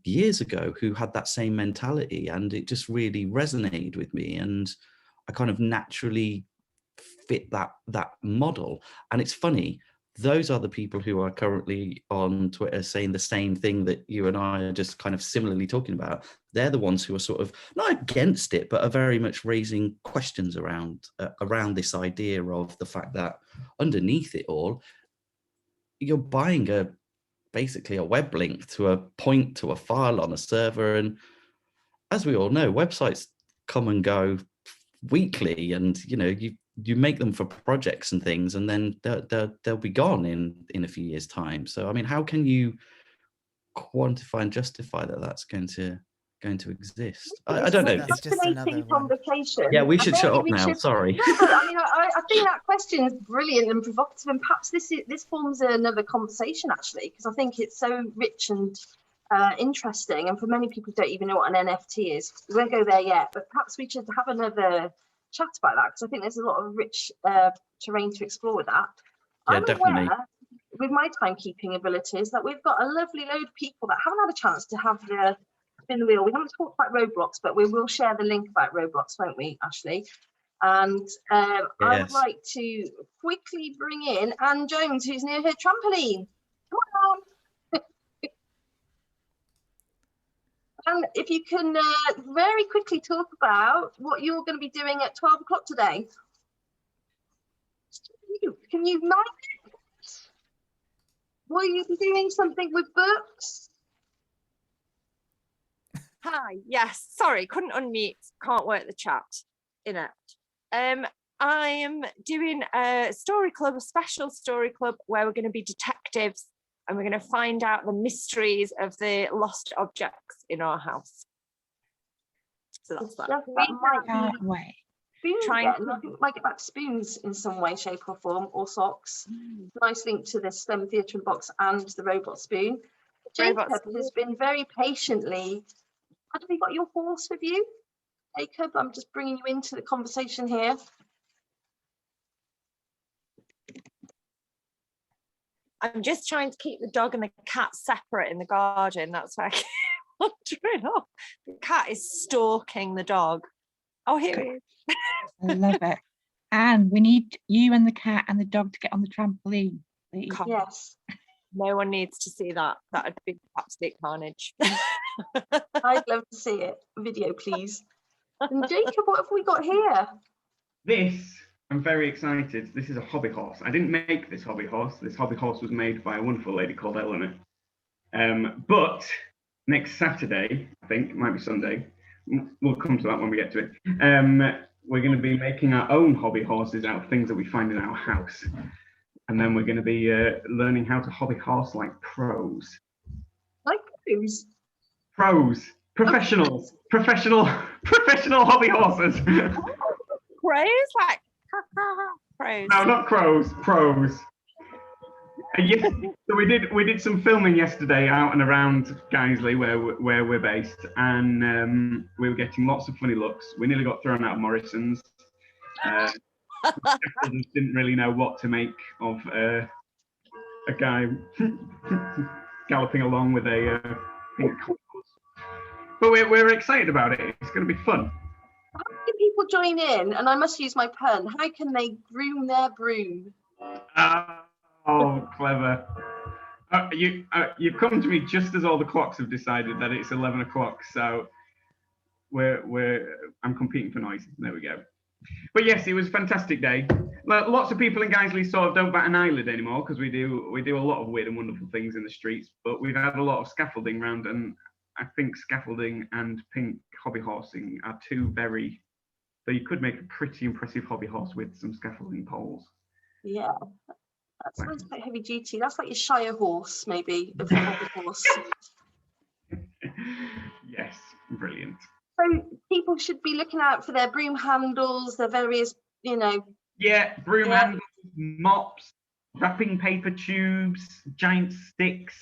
K: years ago who had that same mentality, and it just really resonated with me. And I kind of naturally fit that model. And it's funny, those are the people who are currently on Twitter saying the same thing that you and I are just kind of similarly talking about. They're the ones who are sort of not against it, but are very much raising questions around this idea of the fact that underneath it all, you're buying basically a web link to a point to a file on a server. And as we all know, websites come and go weekly, and you make them for projects and things, and then they'll be gone in a few years' time. So I mean, how can you quantify and justify that that's going to exist? I don't know.
I: That's just another
A: conversation.
K: Yeah, we should shut up now. Sorry.
A: No, I mean, I think that question is brilliant and provocative, and perhaps this forms another conversation actually, because I think it's so rich and interesting, and for many people who don't even know what an NFT is. We won't go there yet, but perhaps we should have another chat about that, because I think there's a lot of rich terrain to explore with that.
K: Yeah,
A: I'm
K: definitely.
A: aware, with my timekeeping abilities, that we've got a lovely load of people that haven't had a chance to have the spin the wheel. We haven't talked about Roblox, but we will share the link about Roblox, won't we, Ashley? And I would like to quickly bring in Anne Jones, who's near her trampoline. Come on. And if you can very quickly talk about what you're going to be doing at 12 o'clock today. Can you mind it? Will you be doing something with books?
L: Hi, yes, sorry, couldn't unmute, can't work the chat, inept. I am doing a story club, a special story club, where we're going to be detectives and we're going to find out the mysteries of the lost objects in our house. So that's that.
C: Can't wait.
A: Spoons
L: Trying
A: again. I think we might get back to spoons in some way, shape or form, or socks. Nice link to the STEM Theatre Box and the robot spoon. Jacob has been very patiently. Have you got your horse with you, Jacob? I'm just bringing you into the conversation here.
L: I'm just trying to keep the dog and the cat separate in the garden. That's why I keep wandering off. The cat is stalking the dog. Oh, here he is.
C: I love it. And we need you and the cat and the dog to get on the trampoline, please.
A: Yes.
L: No one needs to see that. That would be absolute carnage.
A: I'd love to see it. Video, please. And Jacob, what have we got here?
M: This, I'm very excited. This is a hobby horse. I didn't make this hobby horse. This hobby horse was made by a wonderful lady called Eleanor. But next Saturday, I think, it might be Sunday, we'll come to that when we get to it. We're going to be making our own hobby horses out of things that we find in our house. And then we're going to be learning how to hobby horse like pros.
A: Like pros?
M: Pros. Professionals. Professional hobby horses.
L: Pros? Like pros?
M: No, not crows. Pros. Yes, so we did some filming yesterday out and around Guiseley, where we're based, and we were getting lots of funny looks. We nearly got thrown out of Morrison's. Didn't really know what to make of a guy galloping along with a pink horse. But we're excited about it. It's going to be fun.
A: How can people join in? And I must use my pun. How can they groom their broom?
M: Oh, clever. You've come to me just as all the clocks have decided that it's 11 o'clock. So I'm competing for noise. There we go. But yes, it was a fantastic day. Lots of people in Guiseley sort of don't bat an eyelid anymore, because we do a lot of weird and wonderful things in the streets. But we've had a lot of scaffolding around, and I think scaffolding and pink hobby horsing are two very. So you could make a pretty impressive hobby horse with some scaffolding poles.
A: Yeah. That sounds quite heavy duty. That's like your Shire horse, maybe, of a hobby horse.
M: Yes, brilliant.
A: So people should be looking out for their broom handles, their various,
M: Yeah, broom handles, mops, wrapping paper tubes, giant sticks,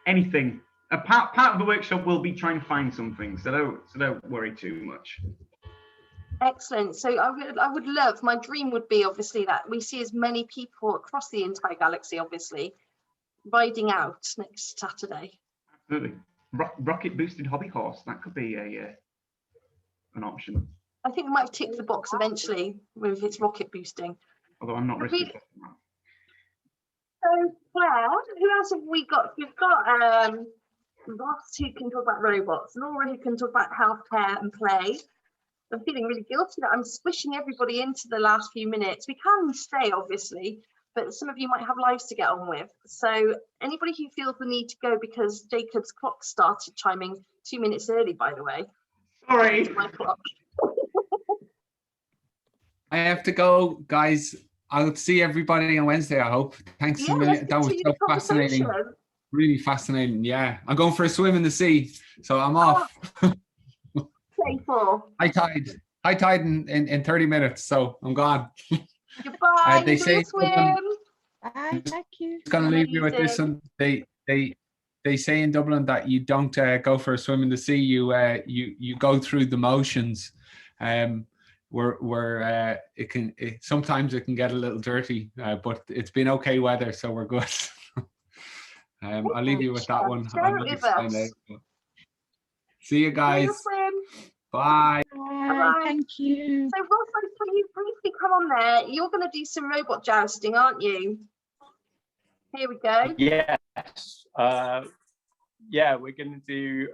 M: anything. A part of the workshop will be trying to find something, so don't worry too much.
A: Excellent. So I would love, my dream would be obviously that we see as many people across the entire galaxy, obviously, riding out next Saturday.
M: Absolutely. Rocket boosted hobby horse, that could be an option.
A: I think we might tick the box eventually with its rocket boosting.
M: Although I'm not risking that.
A: So Claire, who else have we got? We've got Ross, who can talk about robots, Laura, who can talk about healthcare and play. I'm feeling really guilty that I'm squishing everybody into the last few minutes. We can stay, obviously, but some of you might have lives to get on with. So anybody who feels the need to go because Jacob's clock started chiming 2 minutes early, by the way.
M: Sorry.
A: My clock.
F: I have to go, guys. I'll see everybody on Wednesday, I hope. Thanks a million. That was so fascinating. Really fascinating. Yeah. I'm going for a swim in the sea, so I'm off. High tide in 30 minutes, so I'm gone.
A: Goodbye.
F: They say
A: swim.
C: Bye. Thank you.
F: It's gonna leave you with this one. They say in Dublin that you don't go for a swim in the sea. You go through the motions. Where sometimes it can get a little dirty, but it's been okay weather, so we're good. I'll leave you with that one. See you guys. Bye.
A: Bye.
C: Thank you.
A: So Ross, can you briefly come on there? You're going to do some robot jousting, aren't you? Here we go.
N: Yes. Yeah, we're going to do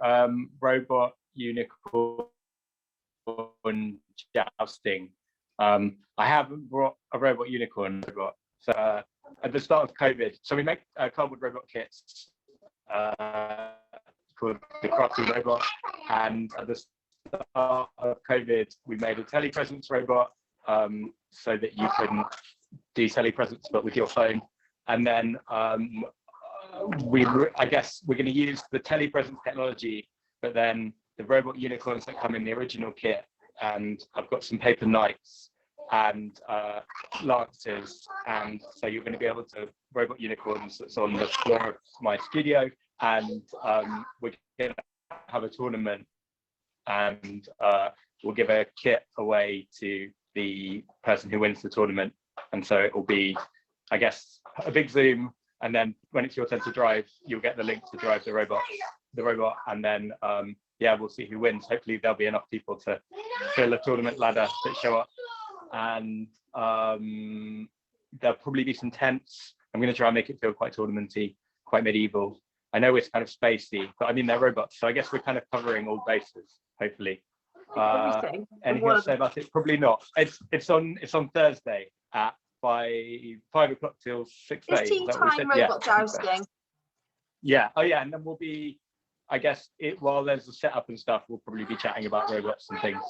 N: robot unicorn jousting. I haven't brought a robot unicorn robot. So at the start of COVID, so we make cardboard robot kits called the Crafty Robot, and at the start of COVID, we made a telepresence robot so that you can do telepresence but with your phone. And then I guess we're going to use the telepresence technology, but then the robot unicorns that come in the original kit, and I've got some paper knights and lancers, and so you're going to be able to robot unicorns that's on the floor of my studio, and we're going to have a tournament, and we'll give a kit away to the person who wins the tournament. And so it will be, I guess, a big Zoom, and then when it's your turn to drive, you'll get the link to drive the robot, and then yeah, we'll see who wins. Hopefully there'll be enough people to fill a tournament ladder that show up, and there'll probably be some tents. I'm going to try and make it feel quite tournamenty, quite medieval. I know it's kind of spacey, but I mean they're robots, so I guess we're kind of covering all bases. Hopefully. Anything else to say about it? Probably not. It's on Thursday at 5 o'clock till 6:30.
A: It's tea time robot jousting.
N: Yeah. Oh yeah, and then we'll be, I guess, while there's a setup and stuff, we'll probably be chatting about robots and things.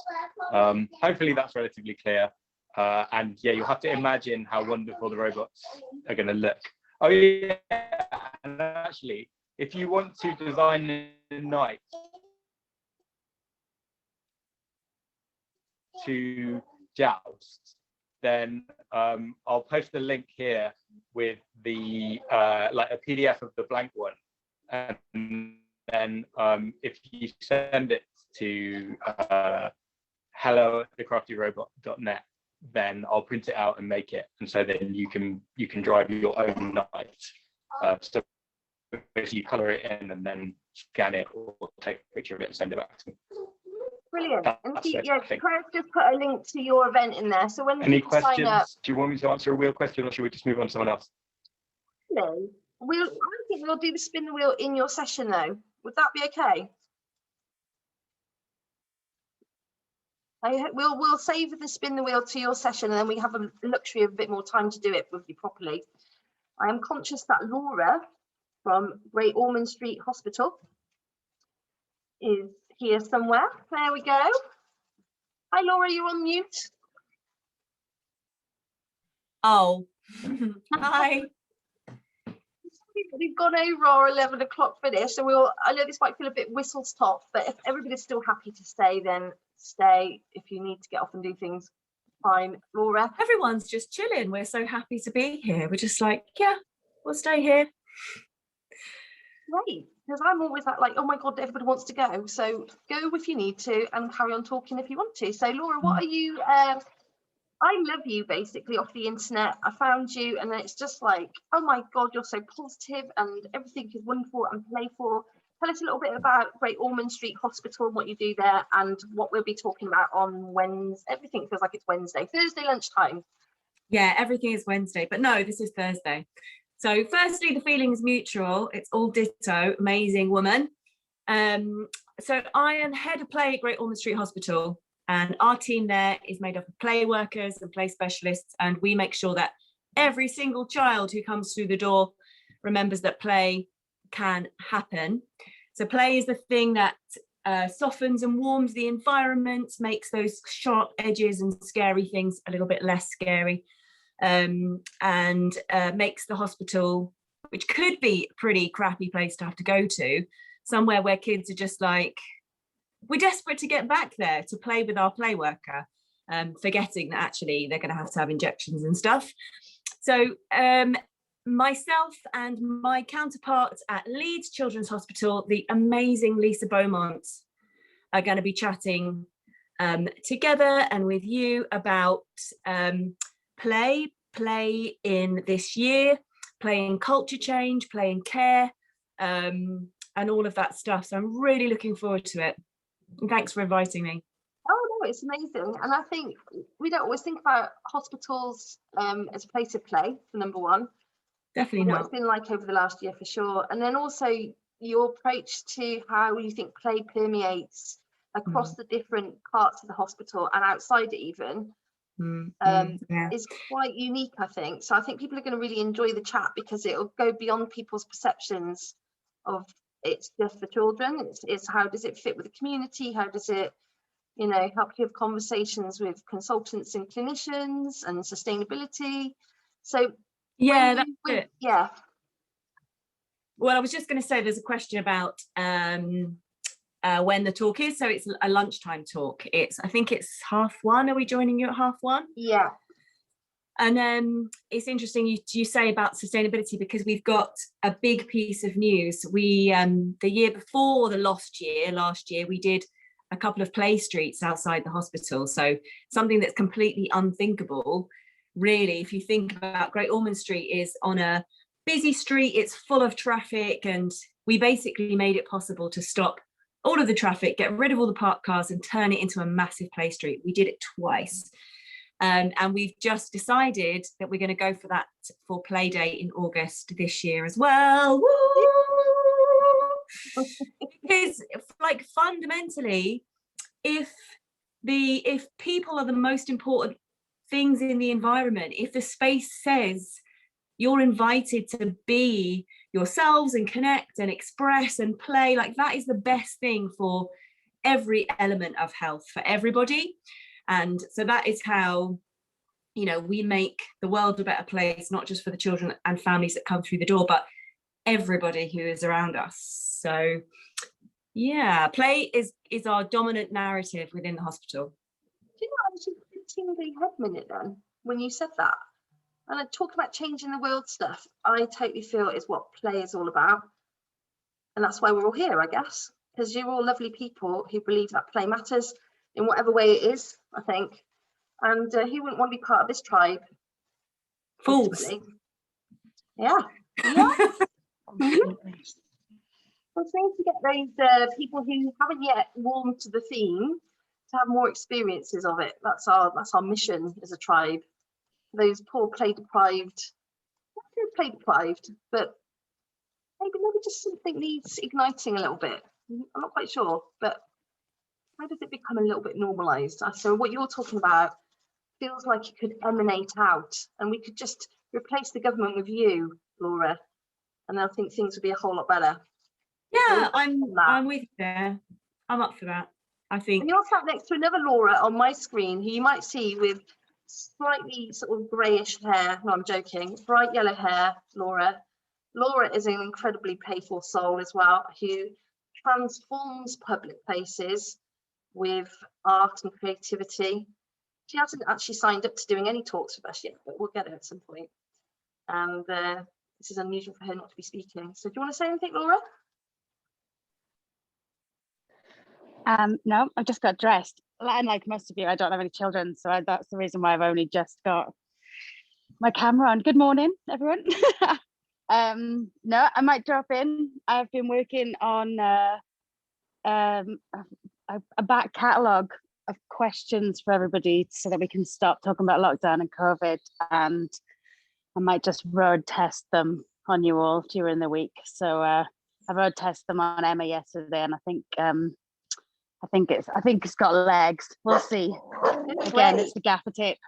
N: Hopefully that's relatively clear. And yeah, you'll have to imagine how wonderful the robots are going to look. Oh yeah, and actually, if you want to design a knight to joust, then I'll post a link here with the like a PDF of the blank one, and then if you send it to hello@thecraftyrobot.net, then I'll print it out and make it, and so then you can drive your own knight. So basically you color it in and then scan it or take a picture of it and send it back to me.
A: Brilliant. And yeah, Claire's just put a link to your event in there. So when
N: any
A: people
N: questions?
A: sign up,
N: Do you want me to answer a real question, or should we just move on to someone else?
A: no, I think we'll do the spin the wheel in your session though. Would that be okay? We'll save the spin the wheel to your session, and then we have a luxury of a bit more time to do it with you properly. I am conscious that Laura from Great Ormond Street Hospital is here somewhere. There we go. Hi Laura, you're on mute.
O: Oh, hi.
A: We've gone over our 11 o'clock finish, so I know this might feel a bit whistle stop, but if everybody's still happy to stay, then stay. If you need to get off and do things, Fine, Laura.
O: Everyone's just chilling. We're so happy to be here. We're just like, yeah, we'll stay here.
A: Great, because I'm always like, oh my God, everybody wants to go. So go if you need to and carry on talking if you want to. So Laura, what are you, I love you basically off the internet. I found you and it's just like, oh my God, you're so positive and everything is wonderful and playful. Tell us a little bit about Great Ormond Street Hospital and what you do there and what we'll be talking about on Wednesday. Everything feels like it's Thursday lunchtime.
O: Yeah, everything is Wednesday, but no, this is Thursday. So firstly, the feeling is mutual. It's all ditto, amazing woman. So I am head of play at Great Ormond Street Hospital, and our team there is made up of play workers and play specialists, and we make sure that every single child who comes through the door remembers that play can happen. So play is the thing that softens and warms the environment, makes those sharp edges and scary things a little bit less scary. And makes the hospital, which could be a pretty crappy place to have to go to, somewhere where kids are just like, we're desperate to get back there to play with our play worker, forgetting that actually they're going to have injections and stuff. So myself and my counterpart at Leeds Children's Hospital, the amazing Lisa Beaumont, are going to be chatting together and with you about play in this year, play in culture change, play in care, and all of that stuff. So I'm really looking forward to it. And thanks for inviting me.
A: Oh no, it's amazing. And I think we don't always think about hospitals as a place of play, for number one.
O: Definitely
A: what
O: not.
A: it's been like over the last year for sure. And then also your approach to how you think play permeates across the different parts of the hospital and outside it even. Is quite unique, I think. So I think people are going to really enjoy the chat because it'll go beyond people's perceptions of it's just for children. It's how does it fit with the community? How does it, help you have conversations with consultants and clinicians and sustainability? So
O: yeah, that's it.
A: Yeah.
O: Well, I was just going to say there's a question about when the talk is. So it's a lunchtime talk. I think it's 1:30. Are we joining you at 1:30?
A: Yeah.
O: And it's interesting you say about sustainability because we've got a big piece of news. We the year before last year, we did a couple of play streets outside the hospital. So something that's completely unthinkable, really. If you think about Great Ormond Street is on a busy street, it's full of traffic, and we basically made it possible to stop all of the traffic, get rid of all the parked cars and turn it into a massive play street. We did it twice. And we've just decided that we're going to go for that for Play Day in August this year as well. Because like fundamentally, if people are the most important things in the environment, if the space says you're invited to be yourselves and connect and express and play, like that is the best thing for every element of health for everybody. And so that is how, we make the world a better place, not just for the children and families that come through the door, but everybody who is around us. So yeah, play is our dominant narrative within the hospital.
A: Do you know, I was just a tingly head minute then when you said that. And I talk about changing the world stuff. I totally feel is what play is all about. And that's why we're all here, I guess, because you're all lovely people who believe that play matters in whatever way it is, I think. And who wouldn't want to be part of this tribe?
O: Fools.
A: Yeah. Yeah. I'm trying to get those people who haven't yet warmed to the theme to have more experiences of it. That's our mission as a tribe. Those poor play deprived, but maybe just something needs igniting a little bit. I'm not quite sure, but how does it become a little bit normalized? So what you're talking about feels like it could emanate out, and we could just replace the government with you, Laura, and I think things would be a whole lot better.
O: Yeah, I'm with you there. I'm up for that, I think.
A: And you're sat next to another Laura on my screen who you might see with slightly sort of greyish hair. No, I'm joking. Bright yellow hair, Laura. Laura is an incredibly playful soul as well, who transforms public places with art and creativity. She hasn't actually signed up to doing any talks with us yet, but we'll get her at some point. And this is unusual for her not to be speaking. So do you want to say anything, Laura?
P: No, I've just got dressed. And like most of you, I don't have any children, so that's the reason why I've only just got my camera on. Good morning, everyone. No, I might drop in. I've been working on a back catalogue of questions for everybody so that we can stop talking about lockdown and COVID, and I might just road test them on you all during the week. So I road tested them on Emma yesterday, and I think it's got legs. We'll see. Again, it's the gaffer tip.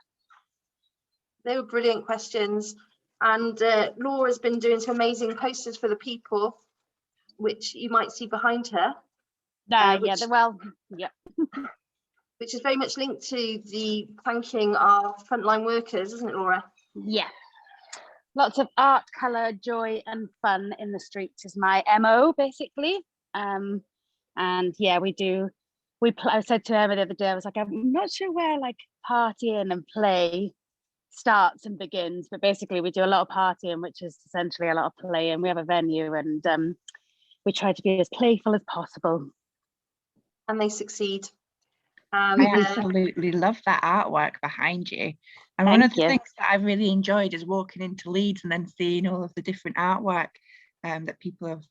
A: They were brilliant questions, and Laura's been doing some amazing posters for the people, which you might see behind her. Which is very much linked to the thanking our frontline workers, isn't it, Laura?
P: Yeah. Lots of art, colour, joy and fun in the streets is my MO, basically. And yeah, I said to Emma the other day, I was like, I'm not sure where like partying and play starts and begins, but basically we do a lot of partying, which is essentially a lot of play, and we have a venue, and we try to be as playful as possible.
A: And they succeed.
C: I absolutely love that artwork behind you. And one of the things that I really enjoyed is walking into Leeds and then seeing all of the different artwork that people have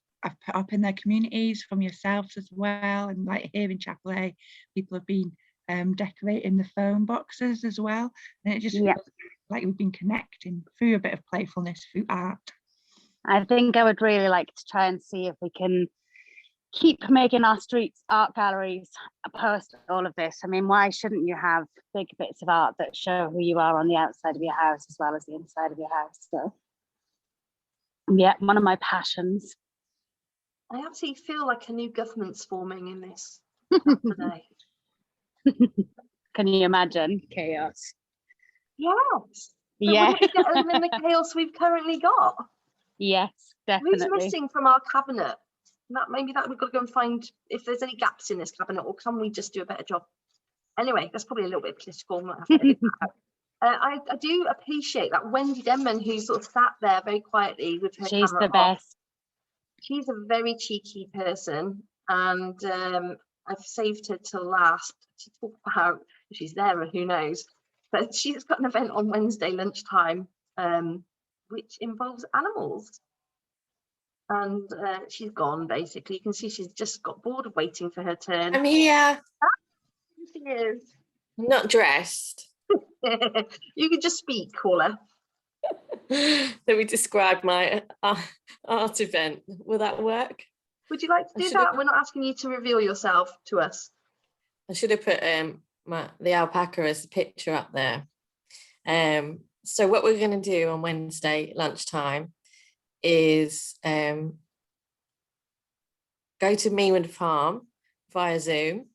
C: put up in their communities, from yourselves as well. And like here in Chapel A, people have been decorating the phone boxes as well. And it just feels like we've been connecting through a bit of playfulness through art.
P: I think I would really like to try and see if we can keep making our streets art galleries post all of this. I mean, why shouldn't you have big bits of art that show who you are on the outside of your house as well as the inside of your house? So yeah, one of my passions.
A: I absolutely feel like a new government's forming in this today.
P: Can you imagine chaos?
A: Yes.
P: Yeah.
A: Wouldn't we get over in the chaos we've currently got?
P: Yes, definitely.
A: Who's missing from our cabinet? Maybe we've got to go and find if there's any gaps in this cabinet, or can we just do a better job? Anyway, that's probably a little bit political. I might have to edit that out. I do appreciate that Wendy Denman, who sort of sat there very quietly with her camera.
P: She's the best.
A: She's a very cheeky person, and I've saved her till last to talk about if she's there, or who knows. But she's got an event on Wednesday lunchtime, which involves animals. And she's gone, basically. You can see she's just got bored of waiting for her turn.
L: I'm here.
A: She is.
L: Not dressed.
A: You can just speak, caller.
L: Let me describe my art event. Will that work?
A: Would you like to do that? We're not asking you to reveal yourself to us.
L: I should have put the alpaca as the picture up there. So what we're going to do on Wednesday lunchtime is go to Meanwood Farm via Zoom,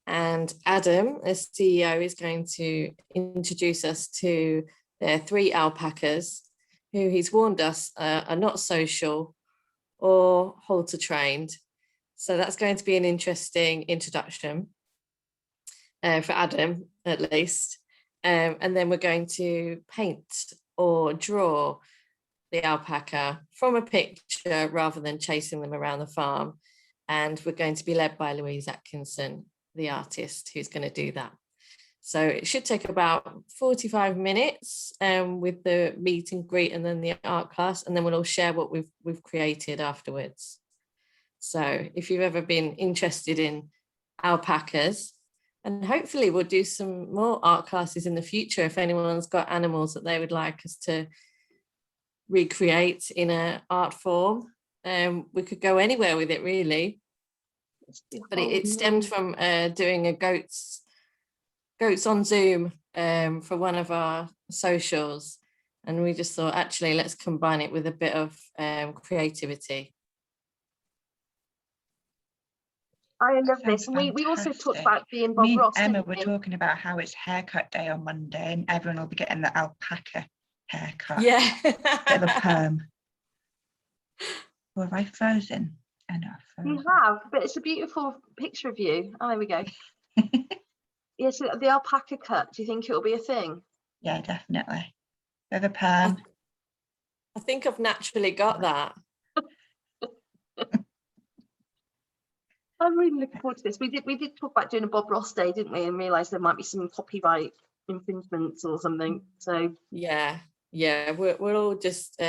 L: and Adam, as CEO, is going to introduce us to their 3 alpacas who he's warned us are not social or halter trained. So that's going to be an interesting introduction for Adam, at least. And then we're going to paint or draw the alpaca from a picture rather than chasing them around the farm. And we're going to be led by Louise Atkinson, the artist, who's going to do that. So it should take about 45 minutes with the meet and greet and then the art class, and then we'll all share what we've created afterwards. So if you've ever been interested in alpacas, and hopefully we'll do some more art classes in the future if anyone's got animals that they would like us to recreate in an art form. We could go anywhere with it, really. But it stemmed from doing a goats on Zoom for one of our socials, and we just thought, actually, let's combine it with a bit of creativity.
A: I love this. And we also talked about being Bob Ross.
C: Emma were talking about how it's haircut day on Monday, and everyone will be getting the alpaca haircut.
L: Yeah.
C: Bit of a perm. Or have I frozen? I know.
A: You have, but it's a beautiful picture of you. Oh, there we go. Yes, the alpaca cut. Do you think it'll be a thing?
C: Yeah, definitely. With a perm.
Q: I think I've naturally got that.
A: I'm really looking forward to this. We did talk about doing a Bob Ross day, didn't we? And realised there might be some copyright infringements or something. So
Q: yeah, we'll all just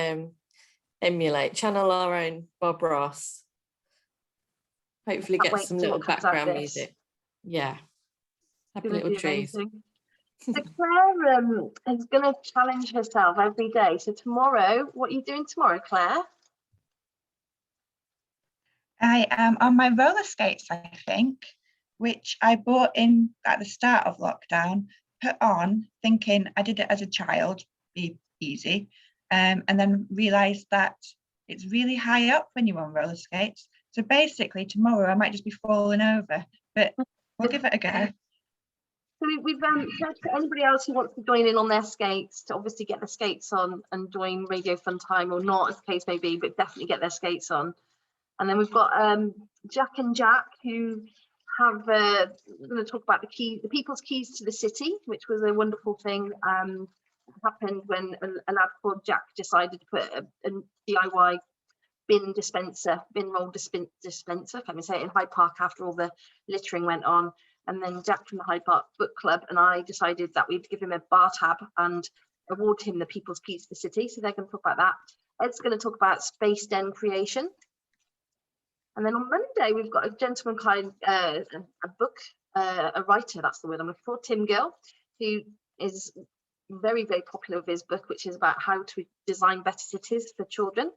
Q: emulate, channel our own Bob Ross. Hopefully get some little background music. Yeah, happy little trees.
A: So Claire is going to challenge herself every day. So tomorrow, what are you doing tomorrow, Claire?
C: I am on my roller skates, I think, which I bought in at the start of lockdown, put on thinking I did it as a child, be easy, and then realised that it's really high up when you're on roller skates. So basically tomorrow I might just be falling over, but we'll give it a go.
A: So we've said to anybody else who wants to join in on their skates to obviously get the skates on and join Radio Fun Time, or not, as the case may be, but definitely get their skates on. And then we've got Jack and Jack, who have going to talk about the people's keys to the city, which was a wonderful thing. Happened when a lad called Jack decided to put a DIY bin roll dispenser, can't even say it, in Hyde Park after all the littering went on. And then Jack from the Hyde Park Book Club and I decided that we'd give him a bar tab and award him the people's keys to the city. So they're going to talk about that. Ed's going to talk about space den creation. And then on Monday, we've got a gentleman kind, a writer, that's the word I'm looking for, Tim Gill, who is very, very popular with his book, which is about how to design better cities for children.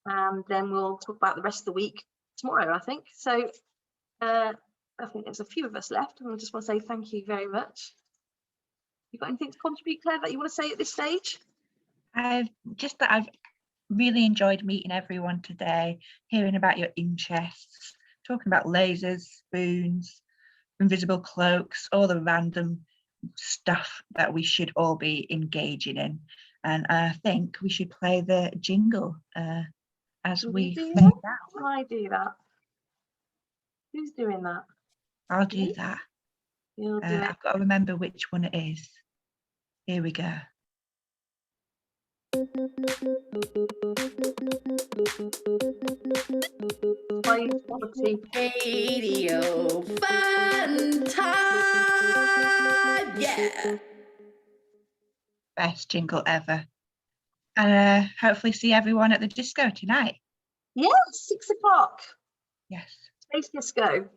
A: And then we'll talk about the rest of the week tomorrow, I think. So I think there's a few of us left, and I just want to say thank you very much. You got anything to contribute, Claire, that you want to say at this stage?
C: I've really enjoyed meeting everyone today, hearing about your interests, talking about lasers, spoons, invisible cloaks, all the random stuff that we should all be engaging in. And I think we should play the jingle as we fade out.
A: I do that. Who's doing that?
C: I'll do that.
A: You'll do it.
C: I've got to remember which one it is. Here we go.
R: Radio Fun Time, yeah.
C: Best jingle ever. And hopefully see everyone at the disco tonight.
A: Yes, 6 o'clock.
C: Yes.
A: Space disco.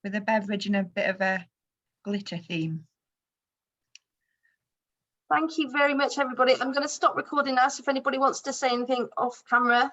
C: With a beverage and a bit of a glitter theme.
A: Thank you very much, everybody. I'm going to stop recording now, so if anybody wants to say anything off camera,